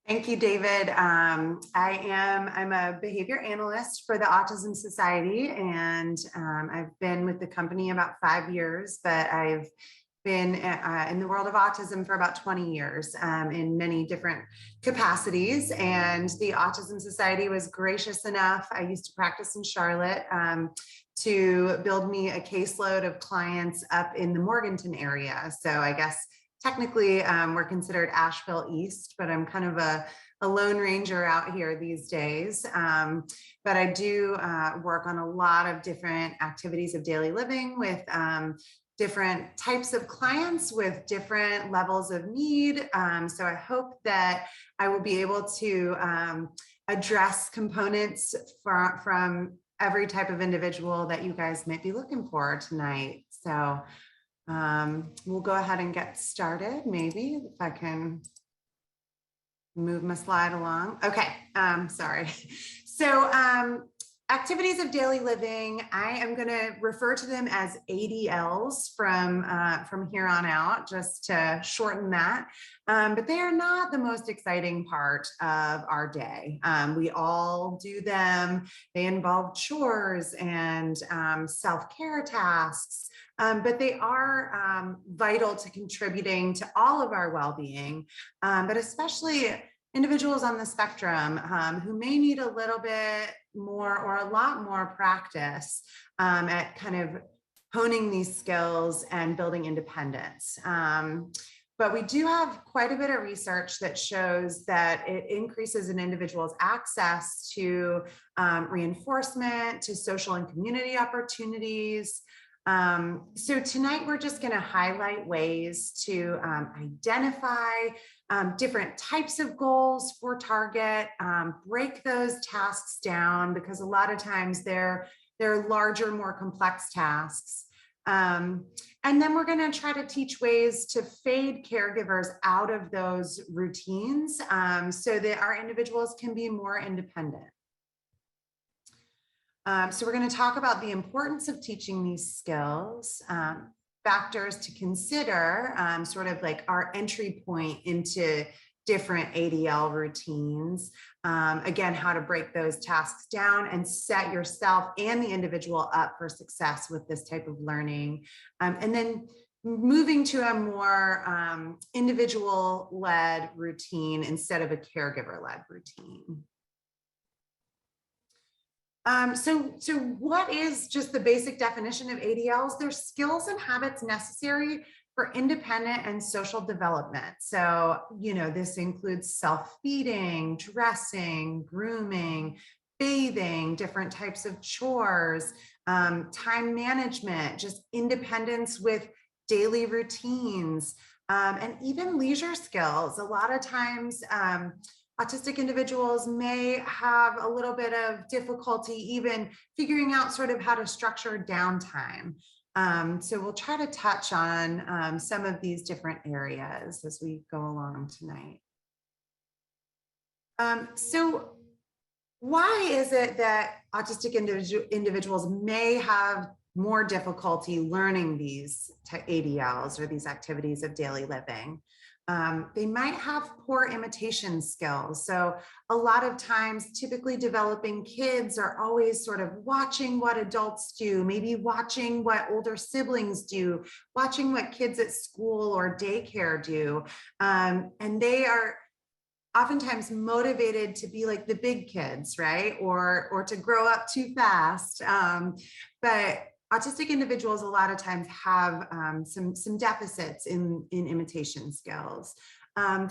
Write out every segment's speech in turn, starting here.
Thank you, David. I'm a behavior analyst for the Autism Society, and I've been with the company about 5 years, but I've been in the world of autism for about 20 years in many different capacities. And the Autism Society was gracious enough, I used to practice in Charlotte, to build me a caseload of clients up in the Morganton area. So I guess technically, we're considered Asheville East, but I'm kind of a lone ranger out here these days. But I do work on a lot of different activities of daily living with different types of clients with different levels of need. So I hope that I will be able to address components from every type of individual that you guys might be looking for tonight. So we'll go ahead and get started. Maybe if I can move my slide along. Okay, sorry. So activities of daily living, I am going to refer to them as ADLs from here on out, just to shorten that. But they are not the most exciting part of our day. We all do them. They involve chores and self-care tasks. But they are vital to contributing to all of our well-being, but especially individuals on the spectrum who may need a little bit more or a lot more practice at kind of honing these skills and building independence. But we do have quite a bit of research that shows that it increases an individual's access to reinforcement, to social and community opportunities. So tonight we're just going to highlight ways to identify different types of goals for target, break those tasks down, because a lot of times they're larger, more complex tasks. And then we're going to try to teach ways to fade caregivers out of those routines so that our individuals can be more independent. So we're going to talk about the importance of teaching these skills, factors to consider, sort of like our entry point into different ADL routines. Again, how to break those tasks down and set yourself and the individual up for success with this type of learning. And then moving to a more individual-led routine instead of a caregiver-led routine. So what is just the basic definition of ADLs? They're skills and habits necessary for independent and social development. So, this includes self-feeding, dressing, grooming, bathing, different types of chores, time management, just independence with daily routines, and even leisure skills. A lot of times, autistic individuals may have a little bit of difficulty even figuring out sort of how to structure downtime. So we'll try to touch on some of these different areas as we go along tonight. So why is it that autistic individuals may have more difficulty learning these ADLs or these activities of daily living? They might have poor imitation skills. So a lot of times, typically developing kids are always sort of watching what adults do, maybe watching what older siblings do, watching what kids at school or daycare do. And they are oftentimes motivated to be like the big kids, right? Or to grow up too fast. But autistic individuals a lot of times have some deficits in imitation skills.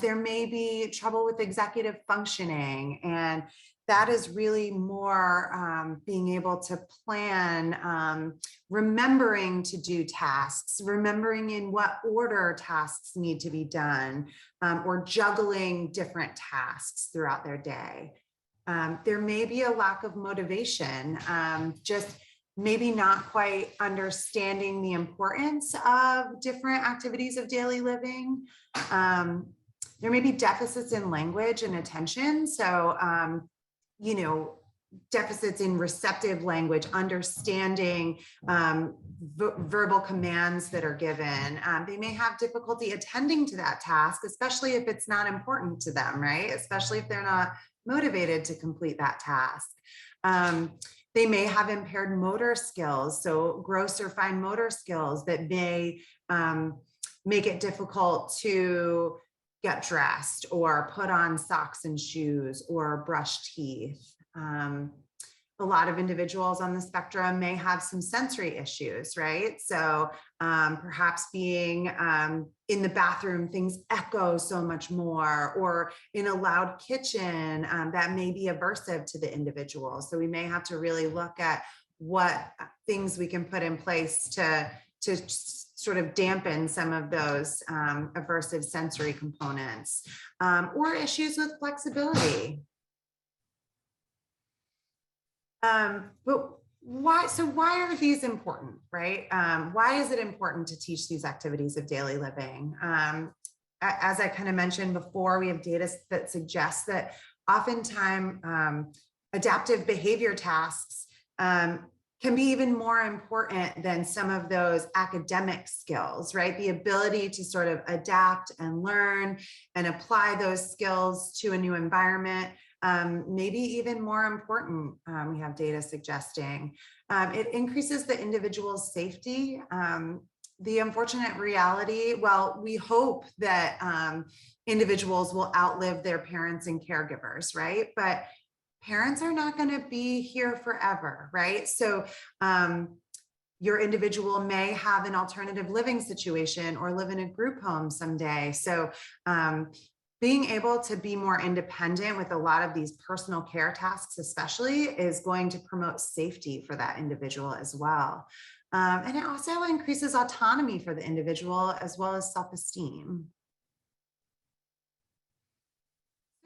There may be trouble with executive functioning, and that is really more being able to plan, remembering to do tasks, remembering in what order tasks need to be done, or juggling different tasks throughout their day. There may be a lack of motivation, just maybe not quite understanding the importance of different activities of daily living. There may be deficits in language and attention. So, deficits in receptive language, understanding verbal commands that are given. They may have difficulty attending to that task, especially if it's not important to them, right? Especially if they're not motivated to complete that task. They may have impaired motor skills, so gross or fine motor skills that may make it difficult to get dressed or put on socks and shoes or brush teeth. A lot of individuals on the spectrum may have some sensory issues, right? So perhaps being in the bathroom, things echo so much more, or in a loud kitchen, that may be aversive to the individual. So we may have to really look at what things we can put in place to sort of dampen some of those aversive sensory components, or issues with flexibility. But why are these important, right? Why is it important to teach these activities of daily living? As I kind of mentioned before, we have data that suggests that oftentimes adaptive behavior tasks can be even more important than some of those academic skills, right? The ability to sort of adapt and learn and apply those skills to a new environment, maybe even more important, we have data suggesting. It increases the individual's safety. The unfortunate reality, well, we hope that individuals will outlive their parents and caregivers, right? But parents are not going to be here forever, right? So your individual may have an alternative living situation or live in a group home someday. So being able to be more independent with a lot of these personal care tasks, especially, is going to promote safety for that individual as well. And it also increases autonomy for the individual as well as self-esteem.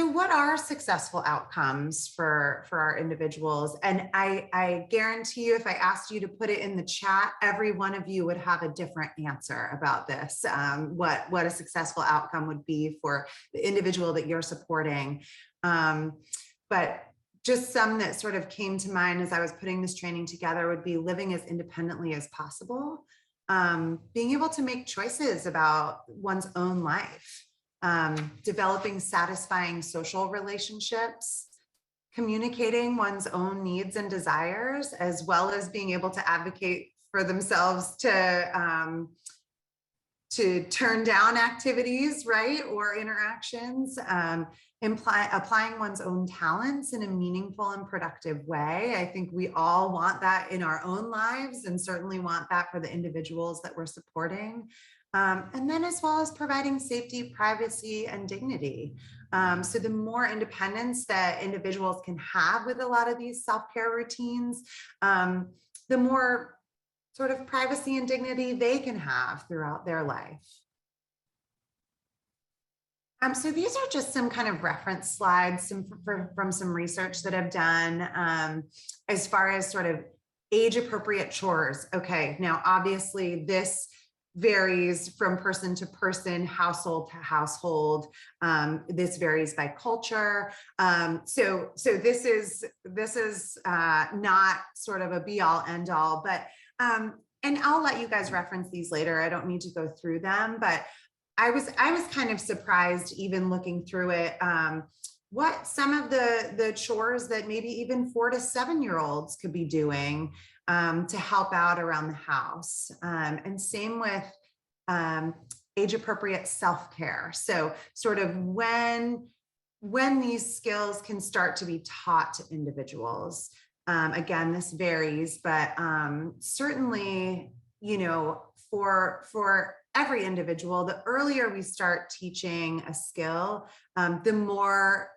So what are successful outcomes for our individuals? And I guarantee you, if I asked you to put it in the chat, every one of you would have a different answer about this, what a successful outcome would be for the individual that you're supporting. But just some that sort of came to mind as I was putting this training together would be living as independently as possible, being able to make choices about one's own life, developing satisfying social relationships, communicating one's own needs and desires, as well as being able to advocate for themselves to turn down activities, right, or interactions, applying one's own talents in a meaningful and productive way. I think we all want that in our own lives, and certainly want that for the individuals that we're supporting. And then as well as providing safety, privacy, and dignity. So the more independence that individuals can have with a lot of these self-care routines, the more sort of privacy and dignity they can have throughout their life. So these are just some kind of reference slides from some research that I've done as far as sort of age-appropriate chores. Okay, now obviously this varies from person to person, household to household. This varies by culture. So this is not sort of a be-all end-all, but and I'll let you guys reference these later. I don't need to go through them, but I was kind of surprised, even looking through it, what some of the chores that maybe even 4 to 7-year-olds could be doing to help out around the house. And same with age-appropriate self-care. So sort of when these skills can start to be taught to individuals. Again, this varies, but certainly, you know, for every individual, the earlier we start teaching a skill, the more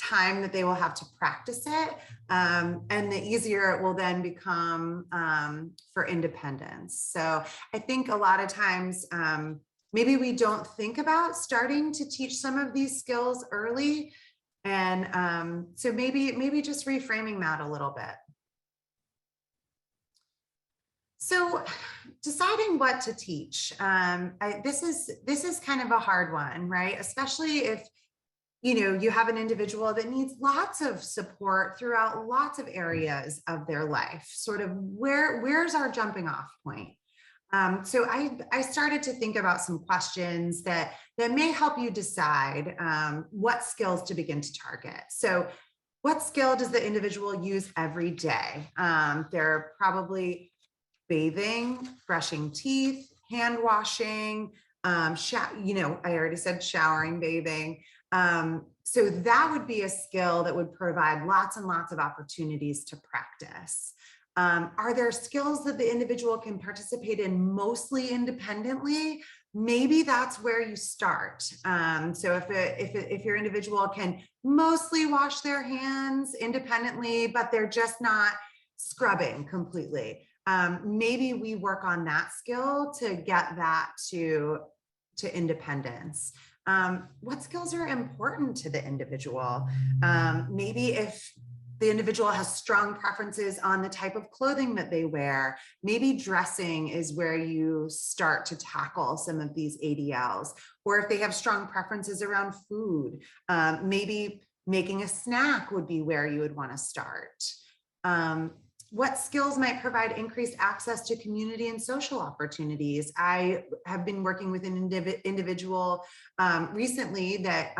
time that they will have to practice it, and the easier it will then become for independence. So I think a lot of times, maybe we don't think about starting to teach some of these skills early. And so maybe just reframing that a little bit. So deciding what to teach, this is kind of a hard one, right? Especially if you have an individual that needs lots of support throughout lots of areas of their life. Sort of where's our jumping off point? So I started to think about some questions that may help you decide what skills to begin to target. So what skill does the individual use every day? They're probably bathing, brushing teeth, hand washing, I already said showering, bathing. So that would be a skill that would provide lots and lots of opportunities to practice. Are there skills that the individual can participate in mostly independently? Maybe that's where you start. So if your individual can mostly wash their hands independently, but they're just not scrubbing completely, maybe we work on that skill to get that to independence. What skills are important to the individual? Maybe if the individual has strong preferences on the type of clothing that they wear, maybe dressing is where you start to tackle some of these ADLs. Or if they have strong preferences around food, maybe making a snack would be where you would want to start. What skills might provide increased access to community and social opportunities? I have been working with an individual recently that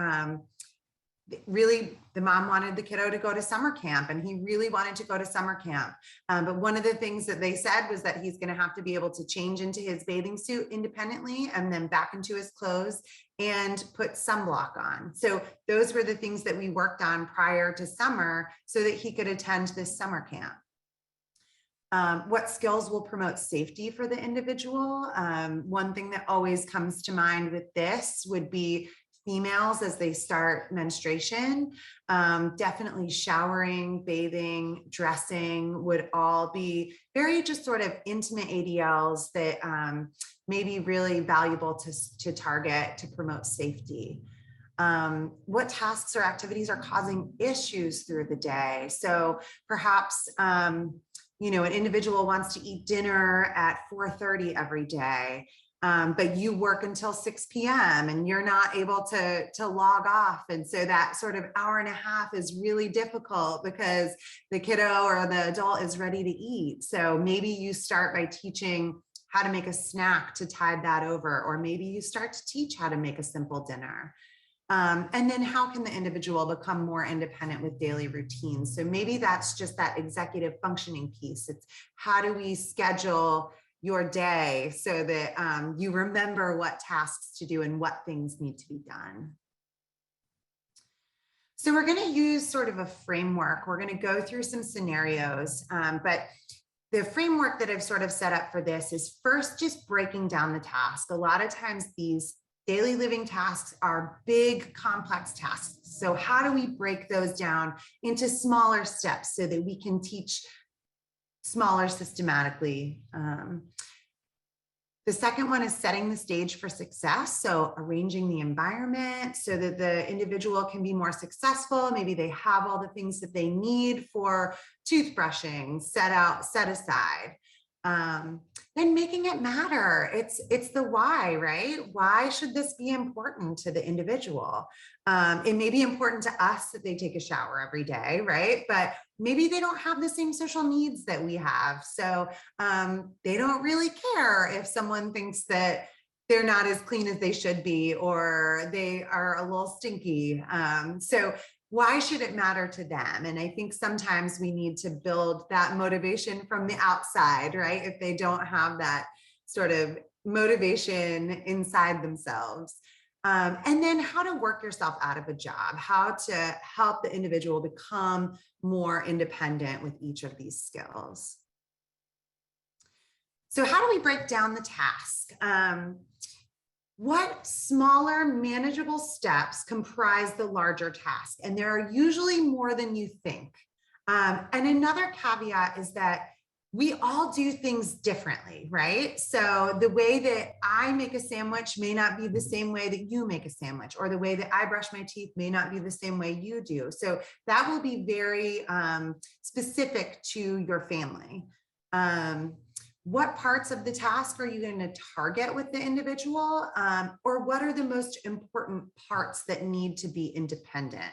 really, the mom wanted the kiddo to go to summer camp, and he really wanted to go to summer camp. But one of the things that they said was that he's going to have to be able to change into his bathing suit independently and then back into his clothes and put sunblock on. So those were the things that we worked on prior to summer so that he could attend this summer camp. What skills will promote safety for the individual? One thing that always comes to mind with this would be females as they start menstruation. Definitely showering, bathing, dressing would all be very just sort of intimate ADLs that may be really valuable to target to promote safety. What tasks or activities are causing issues through the day? So perhaps an individual wants to eat dinner at 4:30 every day, but you work until 6 p.m. and you're not able to log off. And so that sort of hour and a half is really difficult because the kiddo or the adult is ready to eat. So maybe you start by teaching how to make a snack to tide that over, or maybe you start to teach how to make a simple dinner. And then how can the individual become more independent with daily routines? So maybe that's just that executive functioning piece. It's how do we schedule your day so that you remember what tasks to do and what things need to be done. So we're going to use sort of a framework. We're going to go through some scenarios, but the framework that I've sort of set up for this is first just breaking down the task. A lot of times these daily living tasks are big, complex tasks. So how do we break those down into smaller steps so that we can teach smaller systematically? The second one is setting the stage for success. So arranging the environment so that the individual can be more successful. Maybe they have all the things that they need for toothbrushing set aside. Then making it matter. It's the why, right? Why should this be important to the individual? It may be important to us that they take a shower every day, right? But maybe they don't have the same social needs that we have. So they don't really care if someone thinks that they're not as clean as they should be, or they are a little stinky. So why should it matter to them? And I think sometimes we need to build that motivation from the outside, right? If they don't have that sort of motivation inside themselves. And then how to work yourself out of a job, how to help the individual become more independent with each of these skills. So how do we break down the task? What smaller manageable steps comprise the larger task? And there are usually more than you think. And another caveat is that we all do things differently, right? So the way that I make a sandwich may not be the same way that you make a sandwich, or the way that I brush my teeth may not be the same way you do. So that will be very specific to your family. what parts of the task are you going to target with the individual? Or what are the most important parts that need to be independent?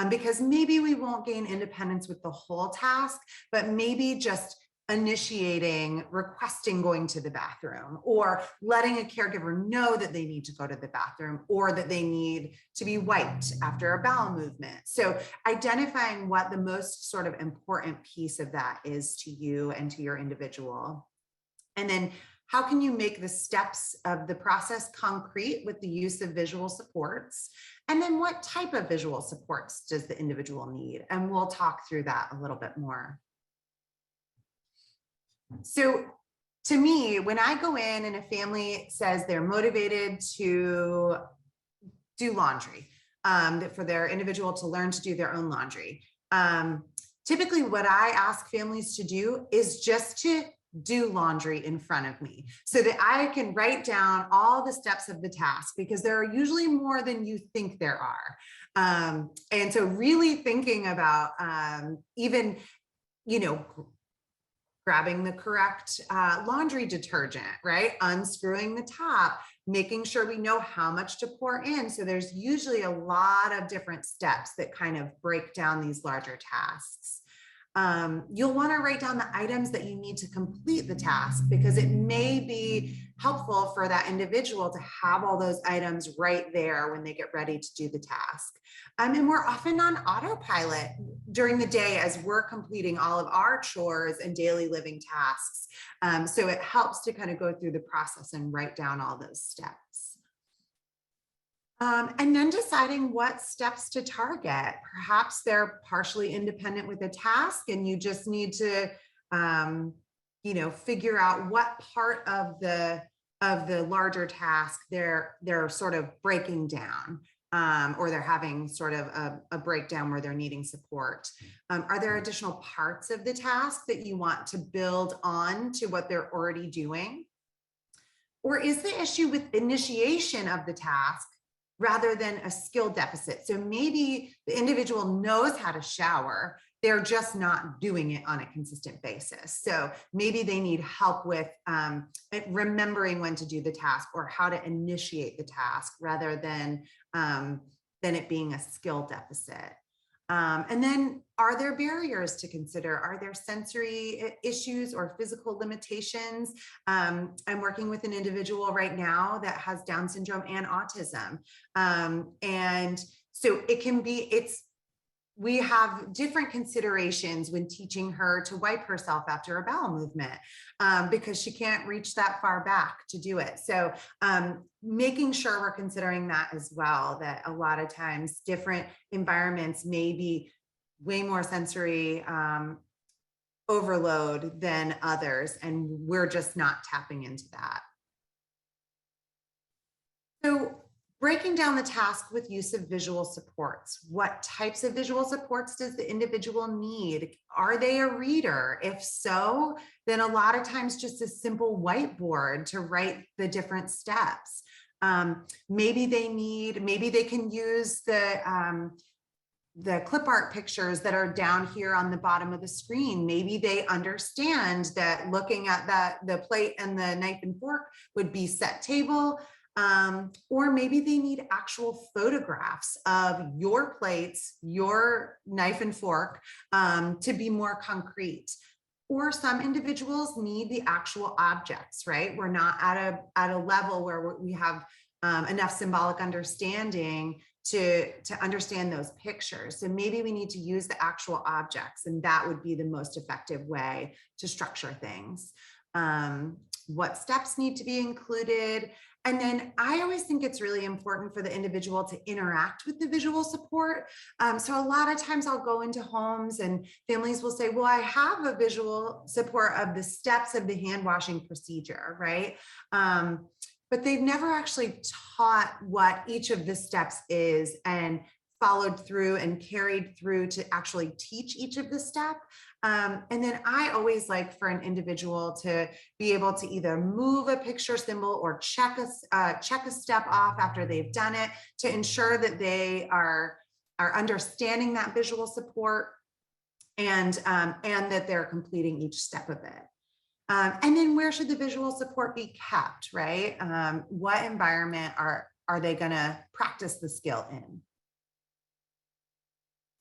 Because maybe we won't gain independence with the whole task, but maybe just initiating, requesting going to the bathroom, or letting a caregiver know that they need to go to the bathroom, or that they need to be wiped after a bowel movement. So identifying what the most sort of important piece of that is to you and to your individual. And then how can you make the steps of the process concrete with the use of visual supports? And then what type of visual supports does the individual need? And we'll talk through that a little bit more. So to me, when I go in and a family says they're motivated to do laundry, for their individual to learn to do their own laundry, typically what I ask families to do is just to do laundry in front of me so that I can write down all the steps of the task, because there are usually more than you think there are. And so really thinking about even, grabbing the correct laundry detergent, right? Unscrewing the top, making sure we know how much to pour in. So there's usually a lot of different steps that kind of break down these larger tasks. You'll want to write down the items that you need to complete the task, because it may be helpful for that individual to have all those items right there when they get ready to do the task. And we're often on autopilot during the day as we're completing all of our chores and daily living tasks. So it helps to kind of go through the process and write down all those steps. And then deciding what steps to target. Perhaps they're partially independent with a task and you just need to, figure out what part of the larger task they're sort of breaking down, or they're having sort of a breakdown where they're needing support. Are there additional parts of the task that you want to build on to what they're already doing? Or is the issue with initiation of the task rather than a skill deficit? So maybe the individual knows how to shower, they're just not doing it on a consistent basis. So maybe they need help with remembering when to do the task or how to initiate the task rather than it being a skill deficit. And then, are there barriers to consider? Are there sensory issues or physical limitations? I'm working with an individual right now that has Down syndrome and autism. And so we have different considerations when teaching her to wipe herself after a bowel movement, because she can't reach that far back to do it. So making sure we're considering that as well, that a lot of times different environments may be way more sensory overload than others, and we're just not tapping into that. So breaking down the task with use of visual supports. What types of visual supports does the individual need? Are they a reader? If so, then a lot of times just a simple whiteboard to write the different steps. Maybe they can use the clip art pictures that are down here on the bottom of the screen. Maybe they understand that looking at the plate and the knife and fork would be set table. Or maybe they need actual photographs of your plates, your knife and fork, to be more concrete. Or some individuals need the actual objects, right? We're not at a level where we have enough symbolic understanding to understand those pictures. So maybe we need to use the actual objects, and that would be the most effective way to structure things. What steps need to be included? And then I always think it's really important for the individual to interact with the visual support. So a lot of times I'll go into homes and families will say, well, I have a visual support of the steps of the hand washing procedure, right? But they've never actually taught what each of the steps is and followed through and carried through to actually teach each of the steps. And then I always like for an individual to be able to either move a picture symbol or check a step off after they've done it to ensure that they are understanding that visual support and that they're completing each step of it. And then where should the visual support be kept, right? What environment are they gonna practice the skill in?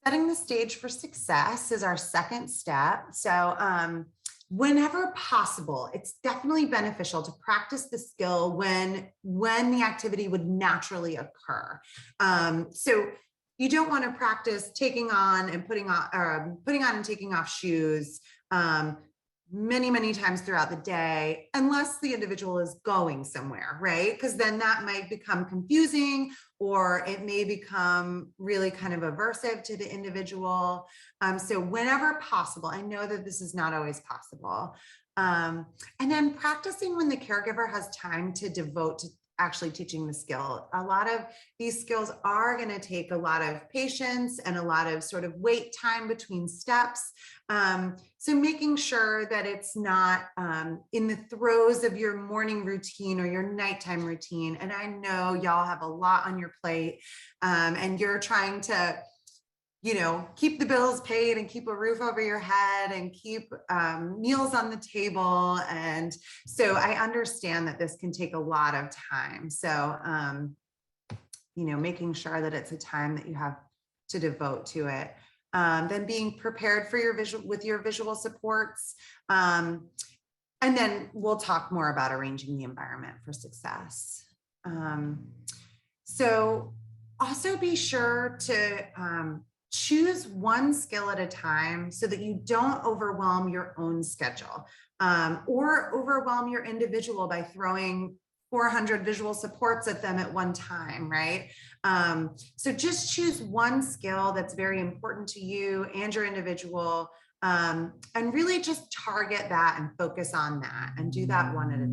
Setting the stage for success is our second step. So whenever possible, it's definitely beneficial to practice the skill when the activity would naturally occur. So you don't want to practice taking on and putting on and taking off shoes many times throughout the day, unless the individual is going somewhere, right? Because then that might become confusing, or it may become really kind of aversive to the individual. So whenever possible, I know that this is not always possible. And then practicing when the caregiver has time to devote to actually teaching the skill. A lot of these skills are going to take a lot of patience and a lot of sort of wait time between steps. So making sure that it's not in the throes of your morning routine or your nighttime routine. And I know y'all have a lot on your plate, and you're trying to, keep the bills paid and keep a roof over your head and keep meals on the table. And so I understand that this can take a lot of time. So, making sure that it's a time that you have to devote to it. Then being prepared for your visual supports. And then we'll talk more about arranging the environment for success. So also be sure to choose one skill at a time so that you don't overwhelm your own schedule or overwhelm your individual by throwing 400 visual supports at them at one time, right? So just choose one skill that's very important to you and your individual, and really just target that and focus on that and do that one at a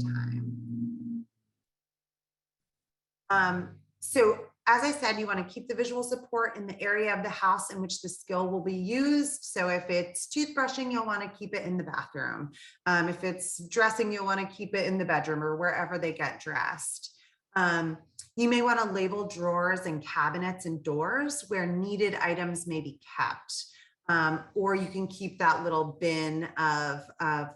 time. So as I said, you want to keep the visual support in the area of the house in which the skill will be used. So if it's toothbrushing, you'll want to keep it in the bathroom. If it's dressing, you'll want to keep it in the bedroom or wherever they get dressed. You may want to label drawers and cabinets and doors where needed items may be kept. Or you can keep that little bin of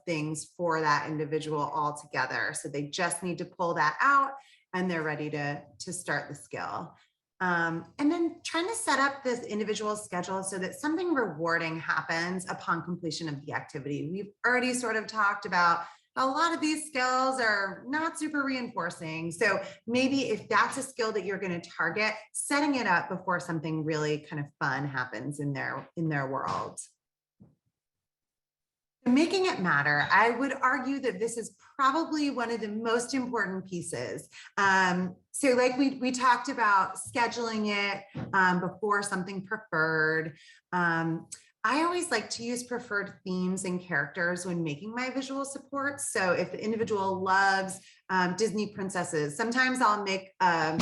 things for that individual all together. So they just need to pull that out and they're ready to start the skill. And then trying to set up this individual schedule so that something rewarding happens upon completion of the activity. We've already sort of talked about a lot of these skills are not super reinforcing. So maybe if that's a skill that you're going to target, setting it up before something really kind of fun happens in their world. Making it matter, I would argue that this is probably one of the most important pieces. So like we talked about scheduling it before something preferred. I always like to use preferred themes and characters when making my visual supports. So if the individual loves Disney princesses, sometimes I'll make a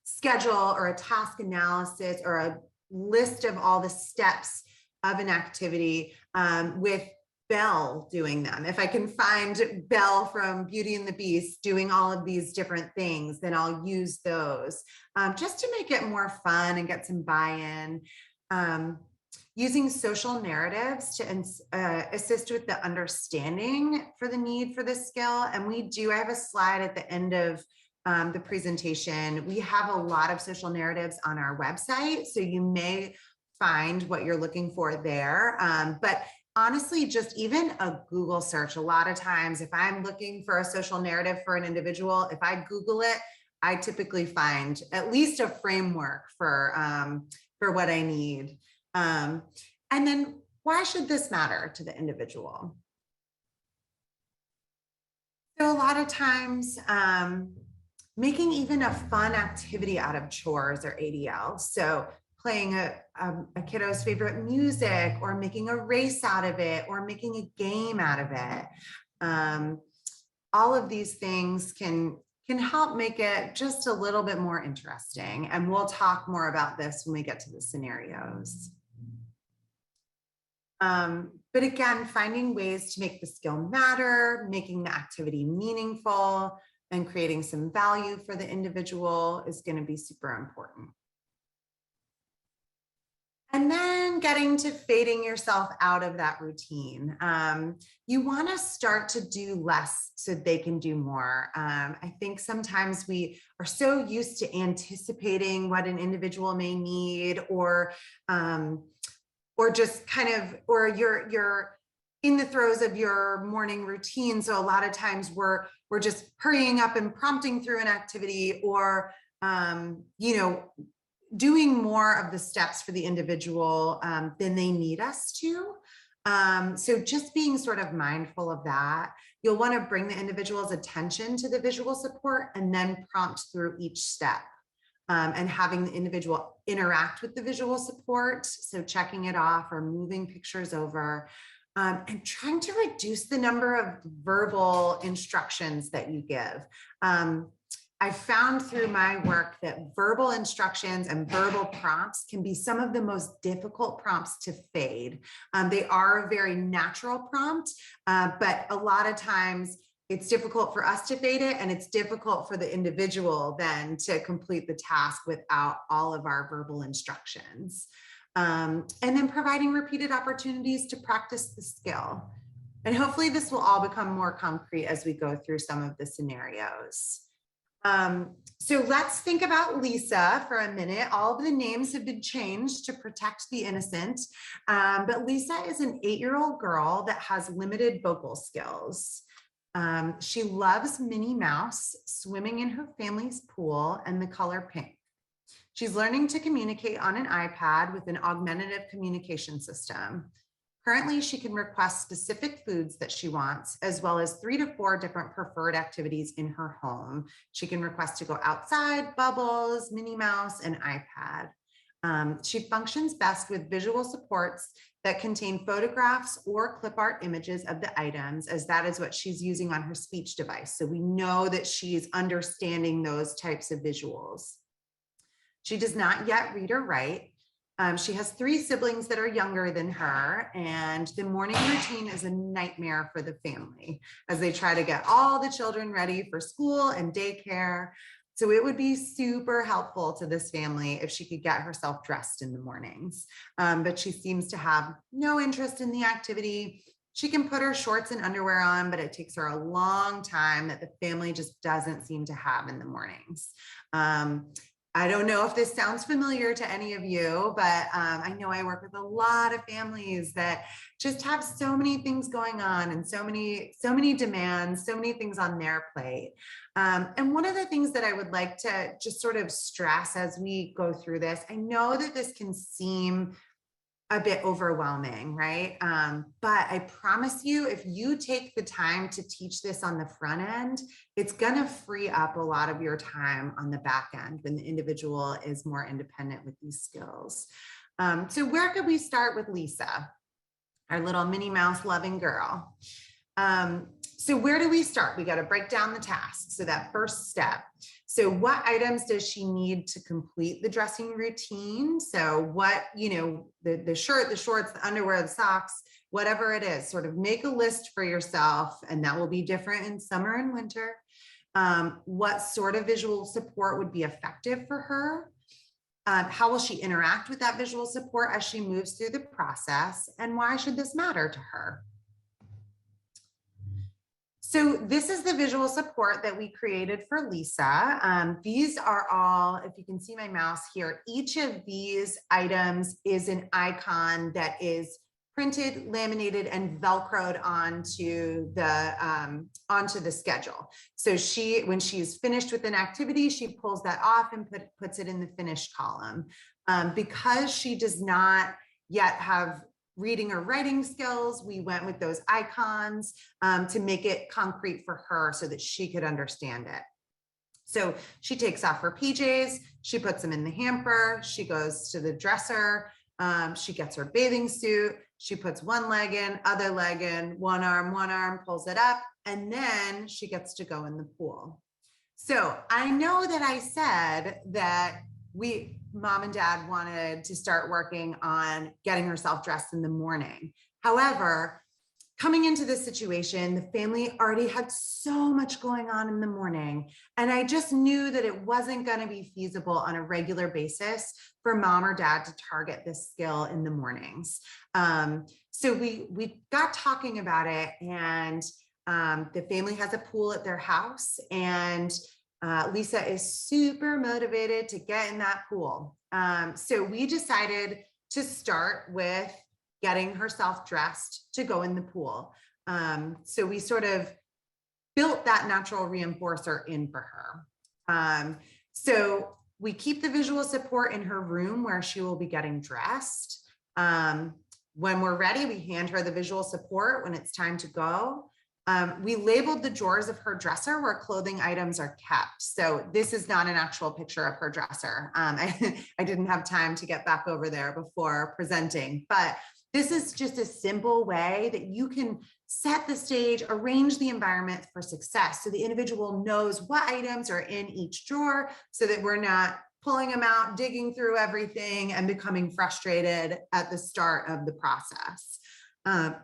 schedule or a task analysis or a list of all the steps of an activity with Belle doing them. If I can find Belle from Beauty and the Beast doing all of these different things, then I'll use those just to make it more fun and get some buy-in. Using social narratives to assist with the understanding for the need for this skill. And I have a slide at the end of the presentation. We have a lot of social narratives on our website, so you may find what you're looking for there. But honestly, just even a Google search, a lot of times, if I'm looking for a social narrative for an individual, if I Google it, I typically find at least a framework for what I need. And then why should this matter to the individual? So a lot of times, making even a fun activity out of chores or ADL. So playing a kiddo's favorite music, or making a race out of it, or making a game out of it. All of these things can help make it just a little bit more interesting. And we'll talk more about this when we get to the scenarios. But again, finding ways to make the skill matter, making the activity meaningful, and creating some value for the individual is going to be super important. And then getting to fading yourself out of that routine. You want to start to do less so they can do more. I think sometimes we are so used to anticipating what an individual may need, or just kind of, or you're in the throes of your morning routine. So a lot of times we're just hurrying up and prompting through an activity, or doing more of the steps for the individual than they need us to. So just being sort of mindful of that. You'll want to bring the individual's attention to the visual support and then prompt through each step. And having the individual interact with the visual support. So checking it off or moving pictures over. And trying to reduce the number of verbal instructions that you give. I found through my work that verbal instructions and verbal prompts can be some of the most difficult prompts to fade. They are a very natural prompt, but a lot of times it's difficult for us to fade it, and it's difficult for the individual then to complete the task without all of our verbal instructions. And then providing repeated opportunities to practice the skill. And hopefully this will all become more concrete as we go through some of the scenarios. So let's think about Lisa for a minute. All of the names have been changed to protect the innocent, but Lisa is an 8-year-old girl that has limited vocal skills. She loves Minnie Mouse, swimming in her family's pool, and the color pink. She's learning to communicate on an iPad with an augmentative communication system. Currently, she can request specific foods that she wants, as well as 3 to 4 different preferred activities in her home. She can request to go outside, bubbles, Minnie Mouse, and iPad. She functions best with visual supports that contain photographs or clip art images of the items, as that is what she's using on her speech device. So we know that she's understanding those types of visuals. She does not yet read or write. She has 3 siblings that are younger than her, and the morning routine is a nightmare for the family as they try to get all the children ready for school and daycare. So it would be super helpful to this family if she could get herself dressed in the mornings. But she seems to have no interest in the activity. She can put her shorts and underwear on, but it takes her a long time that the family just doesn't seem to have in the mornings. I don't know if this sounds familiar to any of you, but I know I work with a lot of families that just have so many things going on and so many demands, so many things on their plate. And one of the things that I would like to just sort of stress as we go through this, I know that this can seem a bit overwhelming, right? But I promise you, if you take the time to teach this on the front end, it's going to free up a lot of your time on the back end when the individual is more independent with these skills. So where could we start with Lisa, our little Minnie Mouse loving girl? So where do we start? We got to break down the task. So that first step. So what items does she need to complete the dressing routine? So what, the shirt, the shorts, the underwear, the socks, whatever it is, sort of make a list for yourself, and that will be different in summer and winter. What sort of visual support would be effective for her? How will she interact with that visual support as she moves through the process? And why should this matter to her? So this is the visual support that we created for Lisa. These are all, if you can see my mouse here, each of these items is an icon that is printed, laminated, and Velcroed onto the schedule. So when she's finished with an activity, she pulls that off and puts it in the finished column. Because she does not yet have reading or writing skills, we went with those icons to make it concrete for her so that she could understand it. So she takes off her PJs, she puts them in the hamper, she goes to the dresser, she gets her bathing suit, she puts one leg in, other leg in, one arm, pulls it up, and then she gets to go in the pool. So I know that I said that mom and dad wanted to start working on getting herself dressed in the morning. However, coming into this situation, the family already had so much going on in the morning. And I just knew that it wasn't going to be feasible on a regular basis for mom or dad to target this skill in the mornings. So we got talking about it, and the family has a pool at their house, and Lisa is super motivated to get in that pool. So we decided to start with getting herself dressed to go in the pool. So we sort of built that natural reinforcer in for her. So we keep the visual support in her room where she will be getting dressed. When we're ready, we hand her the visual support when it's time to go. We labeled the drawers of her dresser where clothing items are kept. So this is not an actual picture of her dresser. I didn't have time to get back over there before presenting, but this is just a simple way that you can set the stage, arrange the environment for success so the individual knows what items are in each drawer so that we're not pulling them out, digging through everything, and becoming frustrated at the start of the process. And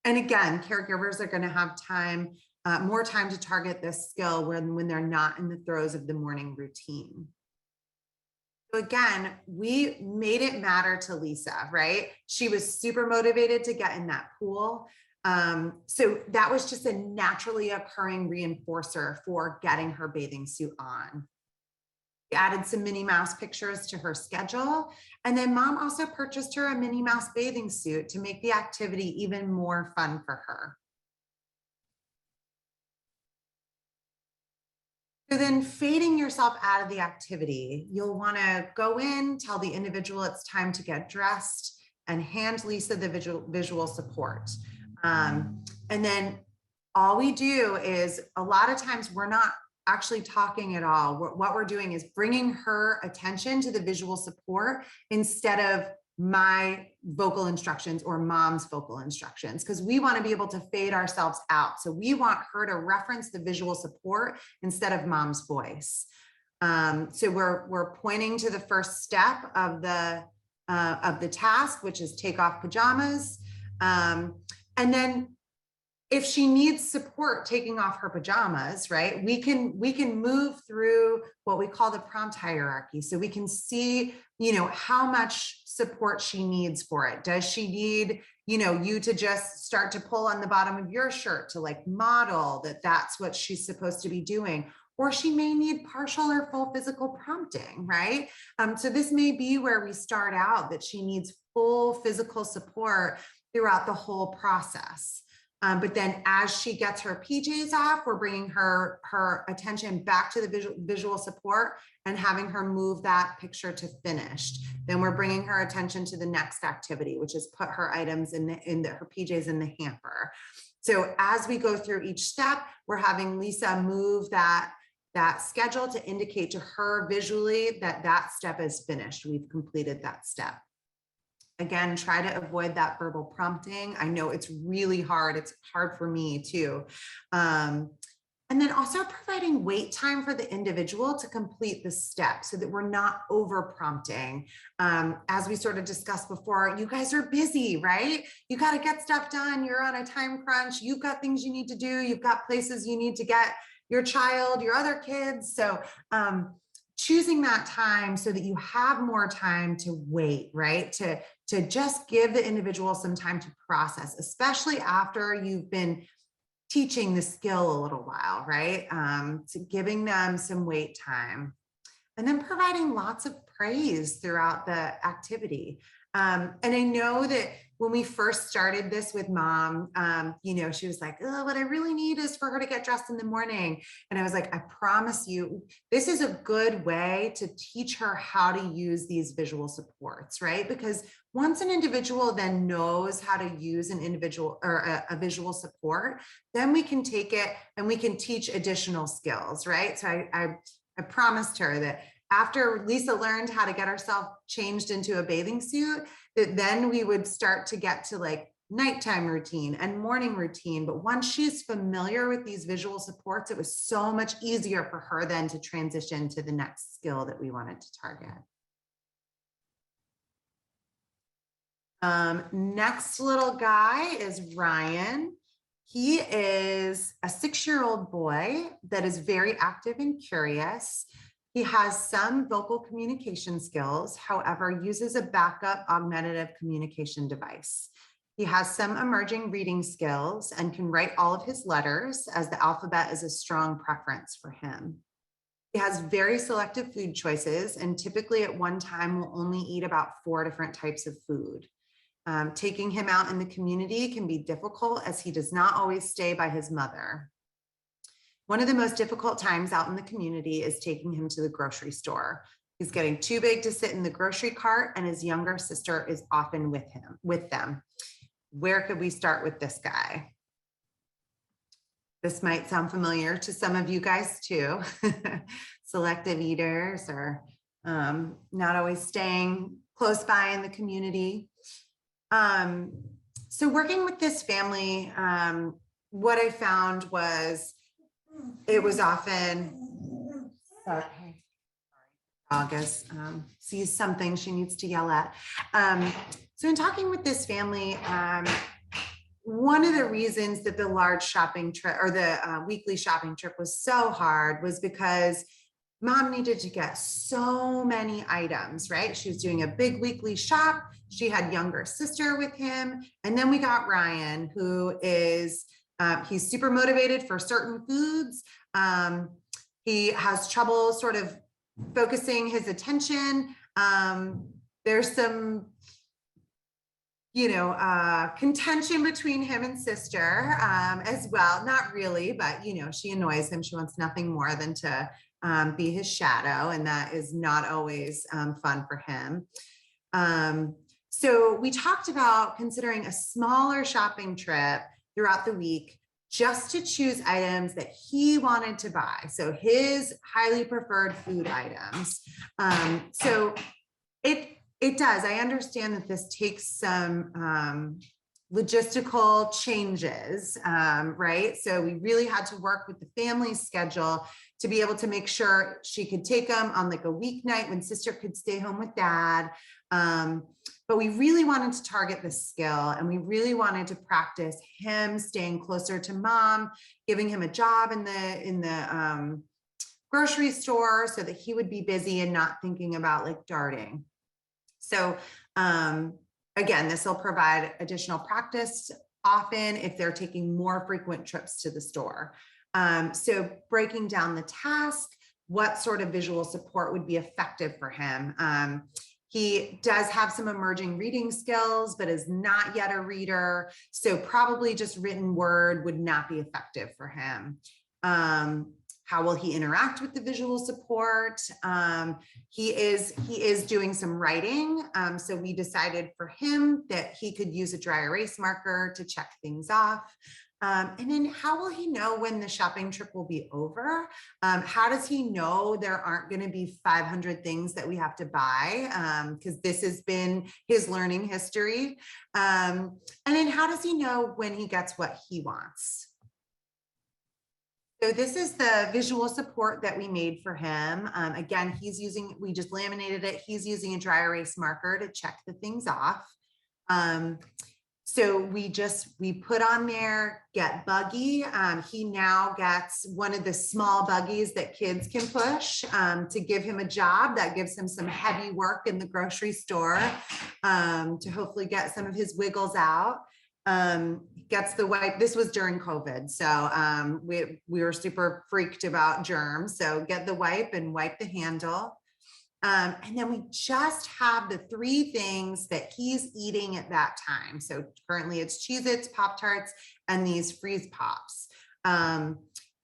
again, caregivers are going to have time, more time to target this skill when they're not in the throes of the morning routine. So again, we made it matter to Lisa, right? She was super motivated to get in that pool. So that was just a naturally occurring reinforcer for getting her bathing suit on. We added some Minnie Mouse pictures to her schedule. And then mom also purchased her a Minnie Mouse bathing suit to make the activity even more fun for her. So then fading yourself out of the activity, you'll want to go in, tell the individual it's time to get dressed, and hand Lisa the visual support. And then all we do is, a lot of times we're not actually talking at all. What we're doing is bringing her attention to the visual support instead of my vocal instructions or mom's vocal instructions, because we want to be able to fade ourselves out. So we want her to reference the visual support instead of mom's voice. So we're pointing to the first step of the task, which is take off pajamas. And then if she needs support taking off her pajamas, right, we can move through what we call the prompt hierarchy. So we can see, how much support she needs for it. Does she need, you to just start to pull on the bottom of your shirt to like model that that's what she's supposed to be doing? Or she may need partial or full physical prompting, right? So this may be where we start out that she needs full physical support throughout the whole process. But then as she gets her PJs off, we're bringing her attention back to the visual support and having her move that picture to finished. Then we're bringing her attention to the next activity, which is put her items in her PJs in the hamper. So as we go through each step, we're having Lisa move that schedule to indicate to her visually that step is finished. We've completed that step. Again, try to avoid that verbal prompting. I know it's really hard. It's hard for me too. And then also providing wait time for the individual to complete the step so that we're not over prompting. As we sort of discussed before, you guys are busy, right? You got to get stuff done. You're on a time crunch. You've got things you need to do. You've got places you need to get your child, your other kids. So choosing that time so that you have more time to wait, right? To just give the individual some time to process, especially after you've been teaching the skill a little while, right? So giving them some wait time. And then providing lots of praise throughout the activity. And I know that when we first started this with mom, she was like, oh, what I really need is for her to get dressed in the morning. And I was like, I promise you, this is a good way to teach her how to use these visual supports, right? Because once an individual then knows how to use an individual or a visual support, then we can take it and we can teach additional skills, right? So I promised her that after Lisa learned how to get herself changed into a bathing suit, that then we would start to get to like nighttime routine and morning routine. But once she's familiar with these visual supports, it was so much easier for her then to transition to the next skill that we wanted to target. Next little guy is Ryan. He is a 6-year-old boy that is very active and curious. He has some vocal communication skills, however, uses a backup augmentative communication device. He has some emerging reading skills and can write all of his letters, as the alphabet is a strong preference for him. He has very selective food choices and typically at one time will only eat about 4 different types of food. Taking him out in the community can be difficult as he does not always stay by his mother. One of the most difficult times out in the community is taking him to the grocery store. He's getting too big to sit in the grocery cart and his younger sister is often with them. Where could we start with this guy? This might sound familiar to some of you guys too. Selective eaters or not always staying close by in the community. So working with this family, what I found was it was often, sorry, August sees something she needs to yell at. So in talking with this family, one of the reasons that the large shopping trip or the weekly shopping trip was so hard was because mom needed to get so many items, right? She was doing a big weekly shop. She had younger sister with him. And then we got Ryan, who is, he's super motivated for certain foods. He has trouble sort of focusing his attention. There's some, contention between him and sister as well. Not really, but, she annoys him. She wants nothing more than to be his shadow. And that is not always fun for him. So we talked about considering a smaller shopping trip throughout the week just to choose items that he wanted to buy. So his highly preferred food items. So it does. I understand that this takes some logistical changes, right? So we really had to work with the family's schedule to be able to make sure she could take them on like a weeknight when sister could stay home with dad. But we really wanted to target the skill and we really wanted to practice him staying closer to mom, giving him a job in the grocery store so that he would be busy and not thinking about like darting. So again, this will provide additional practice often if they're taking more frequent trips to the store. So breaking down the task, what sort of visual support would be effective for him. He does have some emerging reading skills, but is not yet a reader. So probably just written word would not be effective for him. How will he interact with the visual support? He is doing some writing. So we decided for him that he could use a dry erase marker to check things off. And then how will he know when the shopping trip will be over? How does he know there aren't going to be 500 things that we have to buy? Because this has been his learning history. And then how does he know when he gets what he wants? So this is the visual support that we made for him. Again, we just laminated it. He's using a dry erase marker to check the things off. So we put on there, get buggy. He now gets one of the small buggies that kids can push to give him a job that gives him some heavy work in the grocery store to hopefully get some of his wiggles out. Gets the wipe. This was during COVID. So we were super freaked about germs. So get the wipe and wipe the handle. And then we just have the 3 things that he's eating at that time. So currently it's Cheez-Its, Pop-Tarts, and these freeze pops.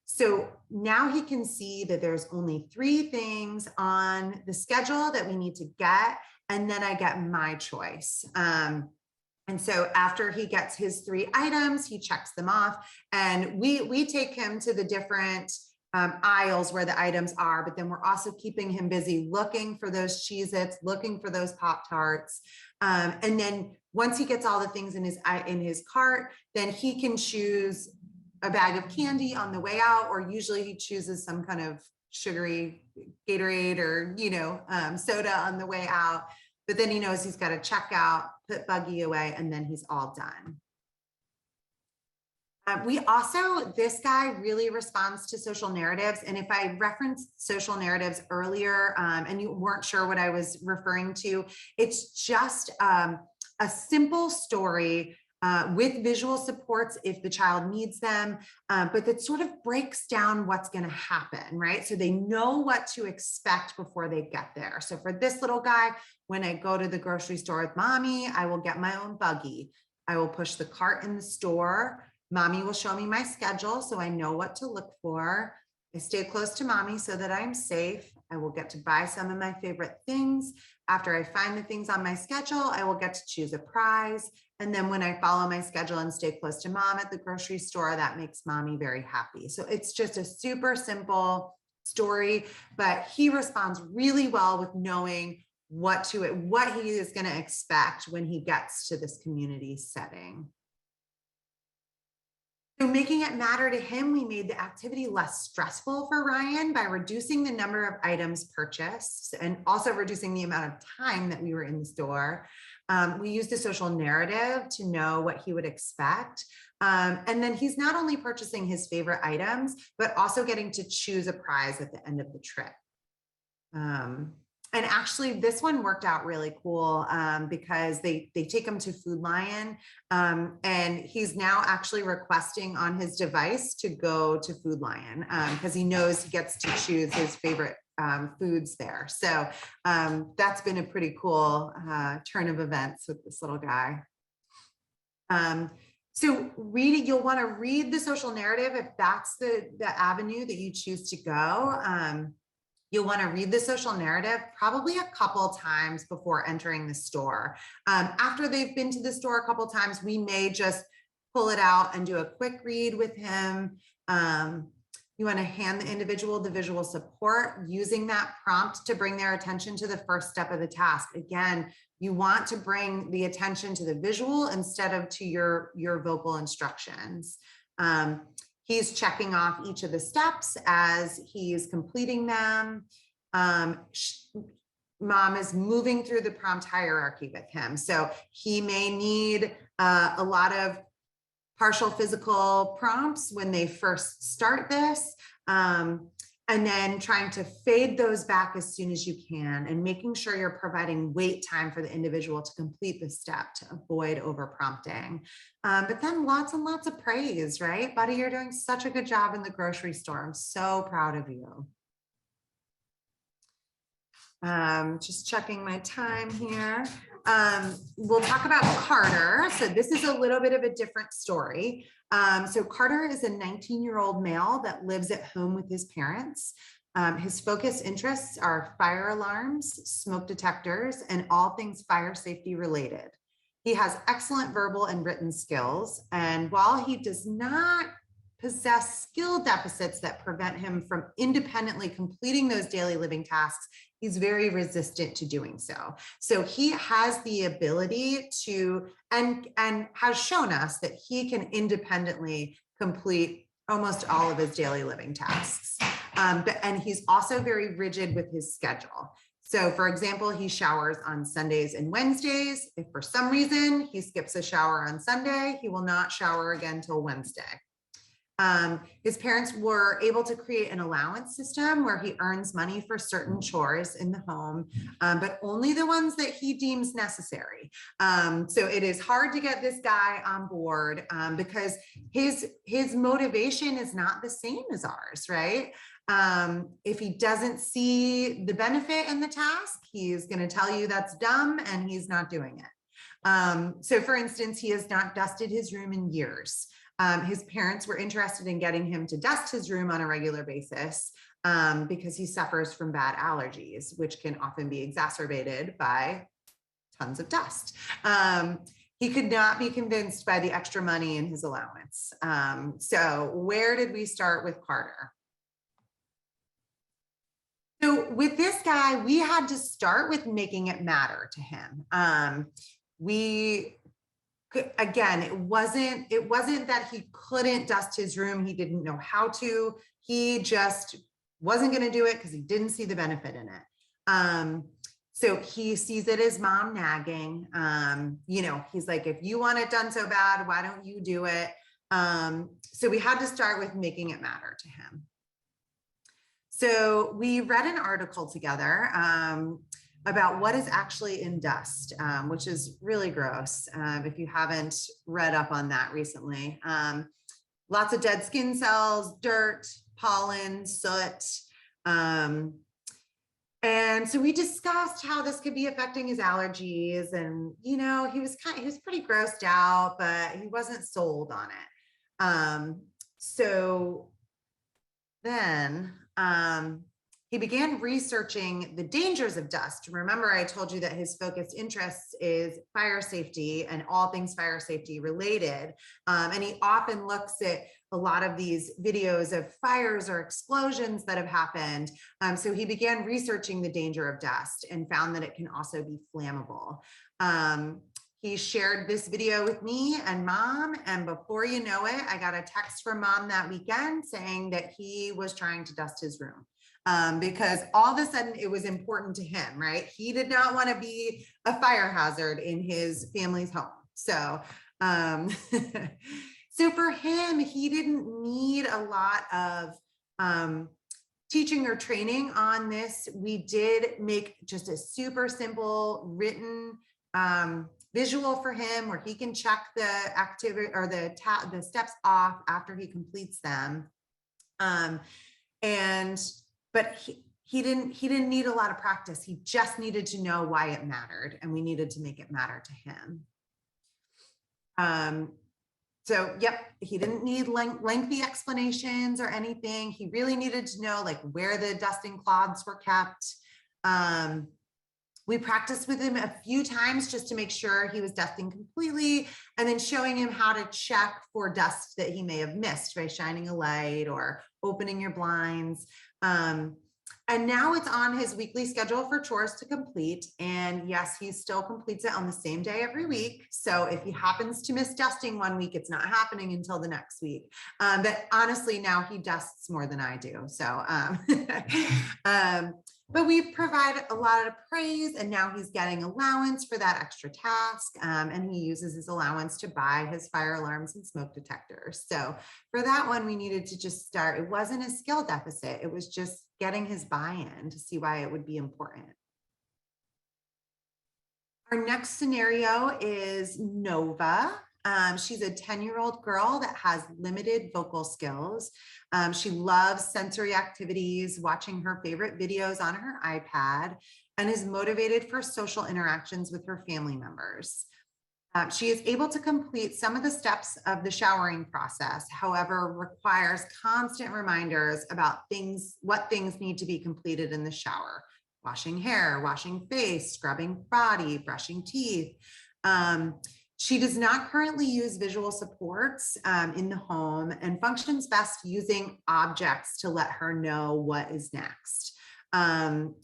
So now he can see that there's only 3 things on the schedule that we need to get. And then I get my choice. And so after he gets his 3 items, he checks them off and we take him to the different aisles where the items are, but then we're also keeping him busy looking for those Cheez-Its, looking for those Pop-Tarts. And then once he gets all the things in his cart, then he can choose a bag of candy on the way out, or usually he chooses some kind of sugary Gatorade or, soda on the way out. but then he knows he's got to check out, put Buggy away, and then he's all done. This guy really responds to social narratives. And if I referenced social narratives earlier and you weren't sure what I was referring to, it's just a simple story with visual supports if the child needs them, but that sort of breaks down what's going to happen, right? So they know what to expect before they get there. So for this little guy, when I go to the grocery store with mommy, I will get my own buggy. I will push the cart in the store. Mommy will show me my schedule so I know what to look for. I stay close to mommy so that I'm safe. I will get to buy some of my favorite things. After I find the things on my schedule, I will get to choose a prize. And then when I follow my schedule and stay close to mom at the grocery store, that makes mommy very happy. So it's just a super simple story, but he responds really well with knowing what he is going to expect when he gets to this community setting. So making it matter to him, we made the activity less stressful for Ryan by reducing the number of items purchased and also reducing the amount of time that we were in the store. We used a social narrative to know what he would expect. And then he's not only purchasing his favorite items, but also getting to choose a prize at the end of the trip. And actually, this one worked out really cool because they take him to Food Lion, and he's now actually requesting on his device to go to Food Lion because he knows he gets to choose his favorite foods there. So that's been a pretty cool turn of events with this little guy. So you'll want to read the social narrative if that's the avenue that you choose to go. You'll want to read the social narrative probably a couple times before entering the store. After they've been to the store a couple times, we may just pull it out and do a quick read with him. You want to hand the individual the visual support using that prompt to bring their attention to the first step of the task. Again, you want to bring the attention to the visual instead of to your vocal instructions. He's checking off each of the steps as he's completing them. Mom is moving through the prompt hierarchy with him. So he may need a lot of partial physical prompts when they first start this. And then trying to fade those back as soon as you can and making sure you're providing wait time for the individual to complete the step to avoid over prompting. But then lots and lots of praise, right? Buddy, you're doing such a good job in the grocery store. I'm so proud of you. Just checking my time here. We'll talk about Carter. So this is a little bit of a different story. So Carter is a 19-year-old male that lives at home with his parents. His focus interests are fire alarms, smoke detectors, and all things fire safety related. He has excellent verbal and written skills. And while he does not possess skill deficits that prevent him from independently completing those daily living tasks, he's very resistant to doing so. So he has the ability to, and has shown us that he can independently complete almost all of his daily living tasks. And he's also very rigid with his schedule. So for example, he showers on Sundays and Wednesdays. If for some reason he skips a shower on Sunday, he will not shower again till Wednesday. His parents were able to create an allowance system where he earns money for certain chores in the home, but only the ones that he deems necessary. So it is hard to get this guy on board because his motivation is not the same as ours, right? If he doesn't see the benefit in the task, he's going to tell you that's dumb and he's not doing it. So for instance, he has not dusted his room in years. His parents were interested in getting him to dust his room on a regular basis because he suffers from bad allergies, which can often be exacerbated by tons of dust. He could not be convinced by the extra money in his allowance. So where did we start with Carter? So with this guy, we had to start with making it matter to him. Again, it wasn't that he couldn't dust his room. He didn't know how to. He just wasn't going to do it because he didn't see the benefit in it. So he sees it as mom nagging. He's like, if you want it done so bad, why don't you do it? So we had to start with making it matter to him. So we read an article together about what is actually in dust, which is really gross. If you haven't read up on that recently, lots of dead skin cells, dirt, pollen, soot. And so we discussed how this could be affecting his allergies, and he was pretty grossed out, but he wasn't sold on it. So then he began researching the dangers of dust. Remember, I told you that his focused interest is fire safety and all things fire safety related. And he often looks at a lot of these videos of fires or explosions that have happened. So he began researching the danger of dust and found that it can also be flammable. He shared this video with me and mom, and before you know it, I got a text from mom that weekend saying that he was trying to dust his room. Because all of a sudden it was important to him, right? He did not want to be a fire hazard in his family's home. So, so for him, he didn't need a lot of teaching or training on this. We did make just a super simple written visual for him where he can check the activity or the steps off after he completes them. But he didn't need a lot of practice. He just needed to know why it mattered, and we needed to make it matter to him. So yep, he didn't need lengthy explanations or anything. He really needed to know like where the dusting cloths were kept. We practiced with him a few times just to make sure he was dusting completely, and then showing him how to check for dust that he may have missed by shining a light or opening your blinds. And now it's on his weekly schedule for chores to complete. And yes, he still completes it on the same day every week. So if he happens to miss dusting one week, it's not happening until the next week. But honestly, now he dusts more than I do. So, but we provide a lot of praise, and now he's getting allowance for that extra task. And he uses his allowance to buy his fire alarms and smoke detectors. So for that one, we needed to just start. It wasn't a skill deficit. It was just getting his buy-in to see why it would be important. Our next scenario is Nova. She's a 10-year-old girl that has limited vocal skills. She loves sensory activities, watching her favorite videos on her iPad, and is motivated for social interactions with her family members. She is able to complete some of the steps of the showering process, however, requires constant reminders about what things need to be completed in the shower: washing hair, washing face, scrubbing body, brushing teeth. She does not currently use visual supports in the home and functions best using objects to let her know what is next.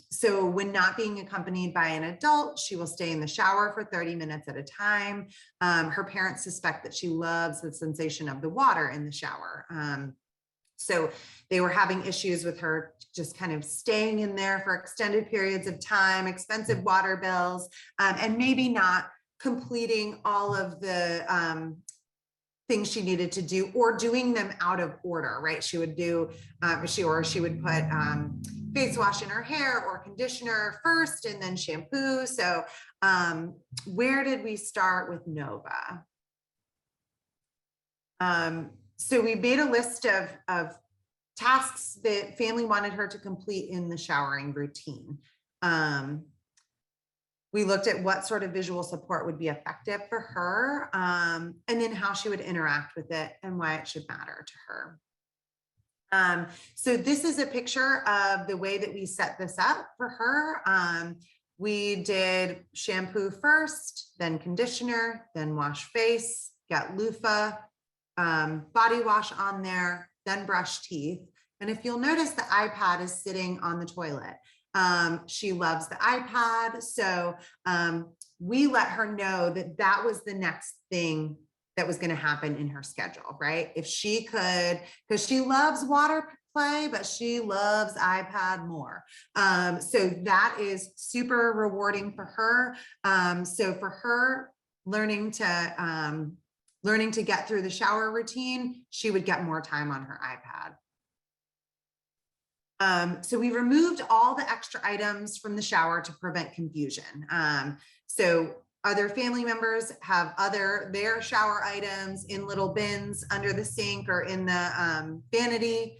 So when not being accompanied by an adult, she will stay in the shower for 30 minutes at a time. Her parents suspect that she loves the sensation of the water in the shower. So they were having issues with her just kind of staying in there for extended periods of time, expensive water bills, and maybe not completing all of the things she needed to do, or doing them out of order, right? She would do, she would put face wash in her hair or conditioner first and then shampoo. So where did we start with Nova? So we made a list of tasks that family wanted her to complete in the showering routine. We looked at what sort of visual support would be effective for her, and then how she would interact with it and why it should matter to her. So this is a picture of the way that we set this up for her. We did shampoo first, then conditioner, then wash face, got loofah, body wash on there, then brush teeth. And if you'll notice, the iPad is sitting on the toilet. She loves the iPad. So we let her know that that was the next thing that was going to happen in her schedule, right? If she could, because she loves water play, but she loves iPad more. So that is super rewarding for her. So for her, learning to get through the shower routine, she would get more time on her iPad. So we removed all the extra items from the shower to prevent confusion. So other family members have their shower items in little bins under the sink or in the vanity,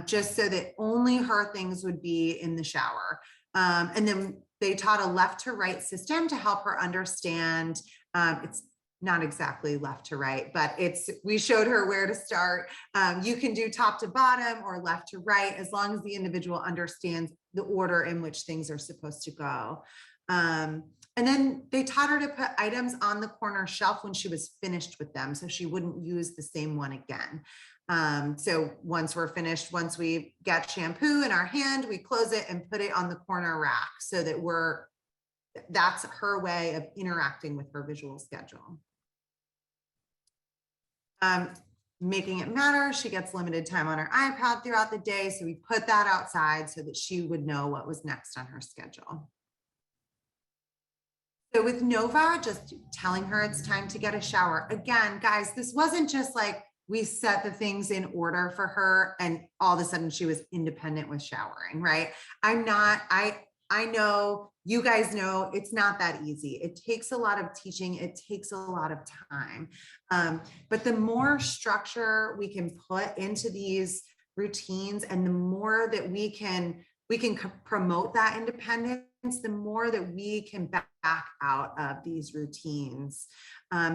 just so that only her things would be in the shower. And then they taught a left to right system to help her understand. It's not exactly left to right, but we showed her where to start. You can do top to bottom or left to right, as long as the individual understands the order in which things are supposed to go. And then they taught her to put items on the corner shelf when she was finished with them, so she wouldn't use the same one again. So once we're finished, once we get shampoo in our hand, we close it and put it on the corner rack, so that that's her way of interacting with her visual schedule. Making it matter, she gets limited time on her iPad throughout the day, so we put that outside so that she would know what was next on her schedule. So with Nova, just telling her it's time to get a shower. Again, guys, this wasn't just like we set the things in order for her and all of a sudden she was independent with showering, right? I know, you guys know, it's not that easy. It takes a lot of teaching. It takes a lot of time. But the more structure we can put into these routines, and the more that we can promote that independence, the more that we can back out of these routines.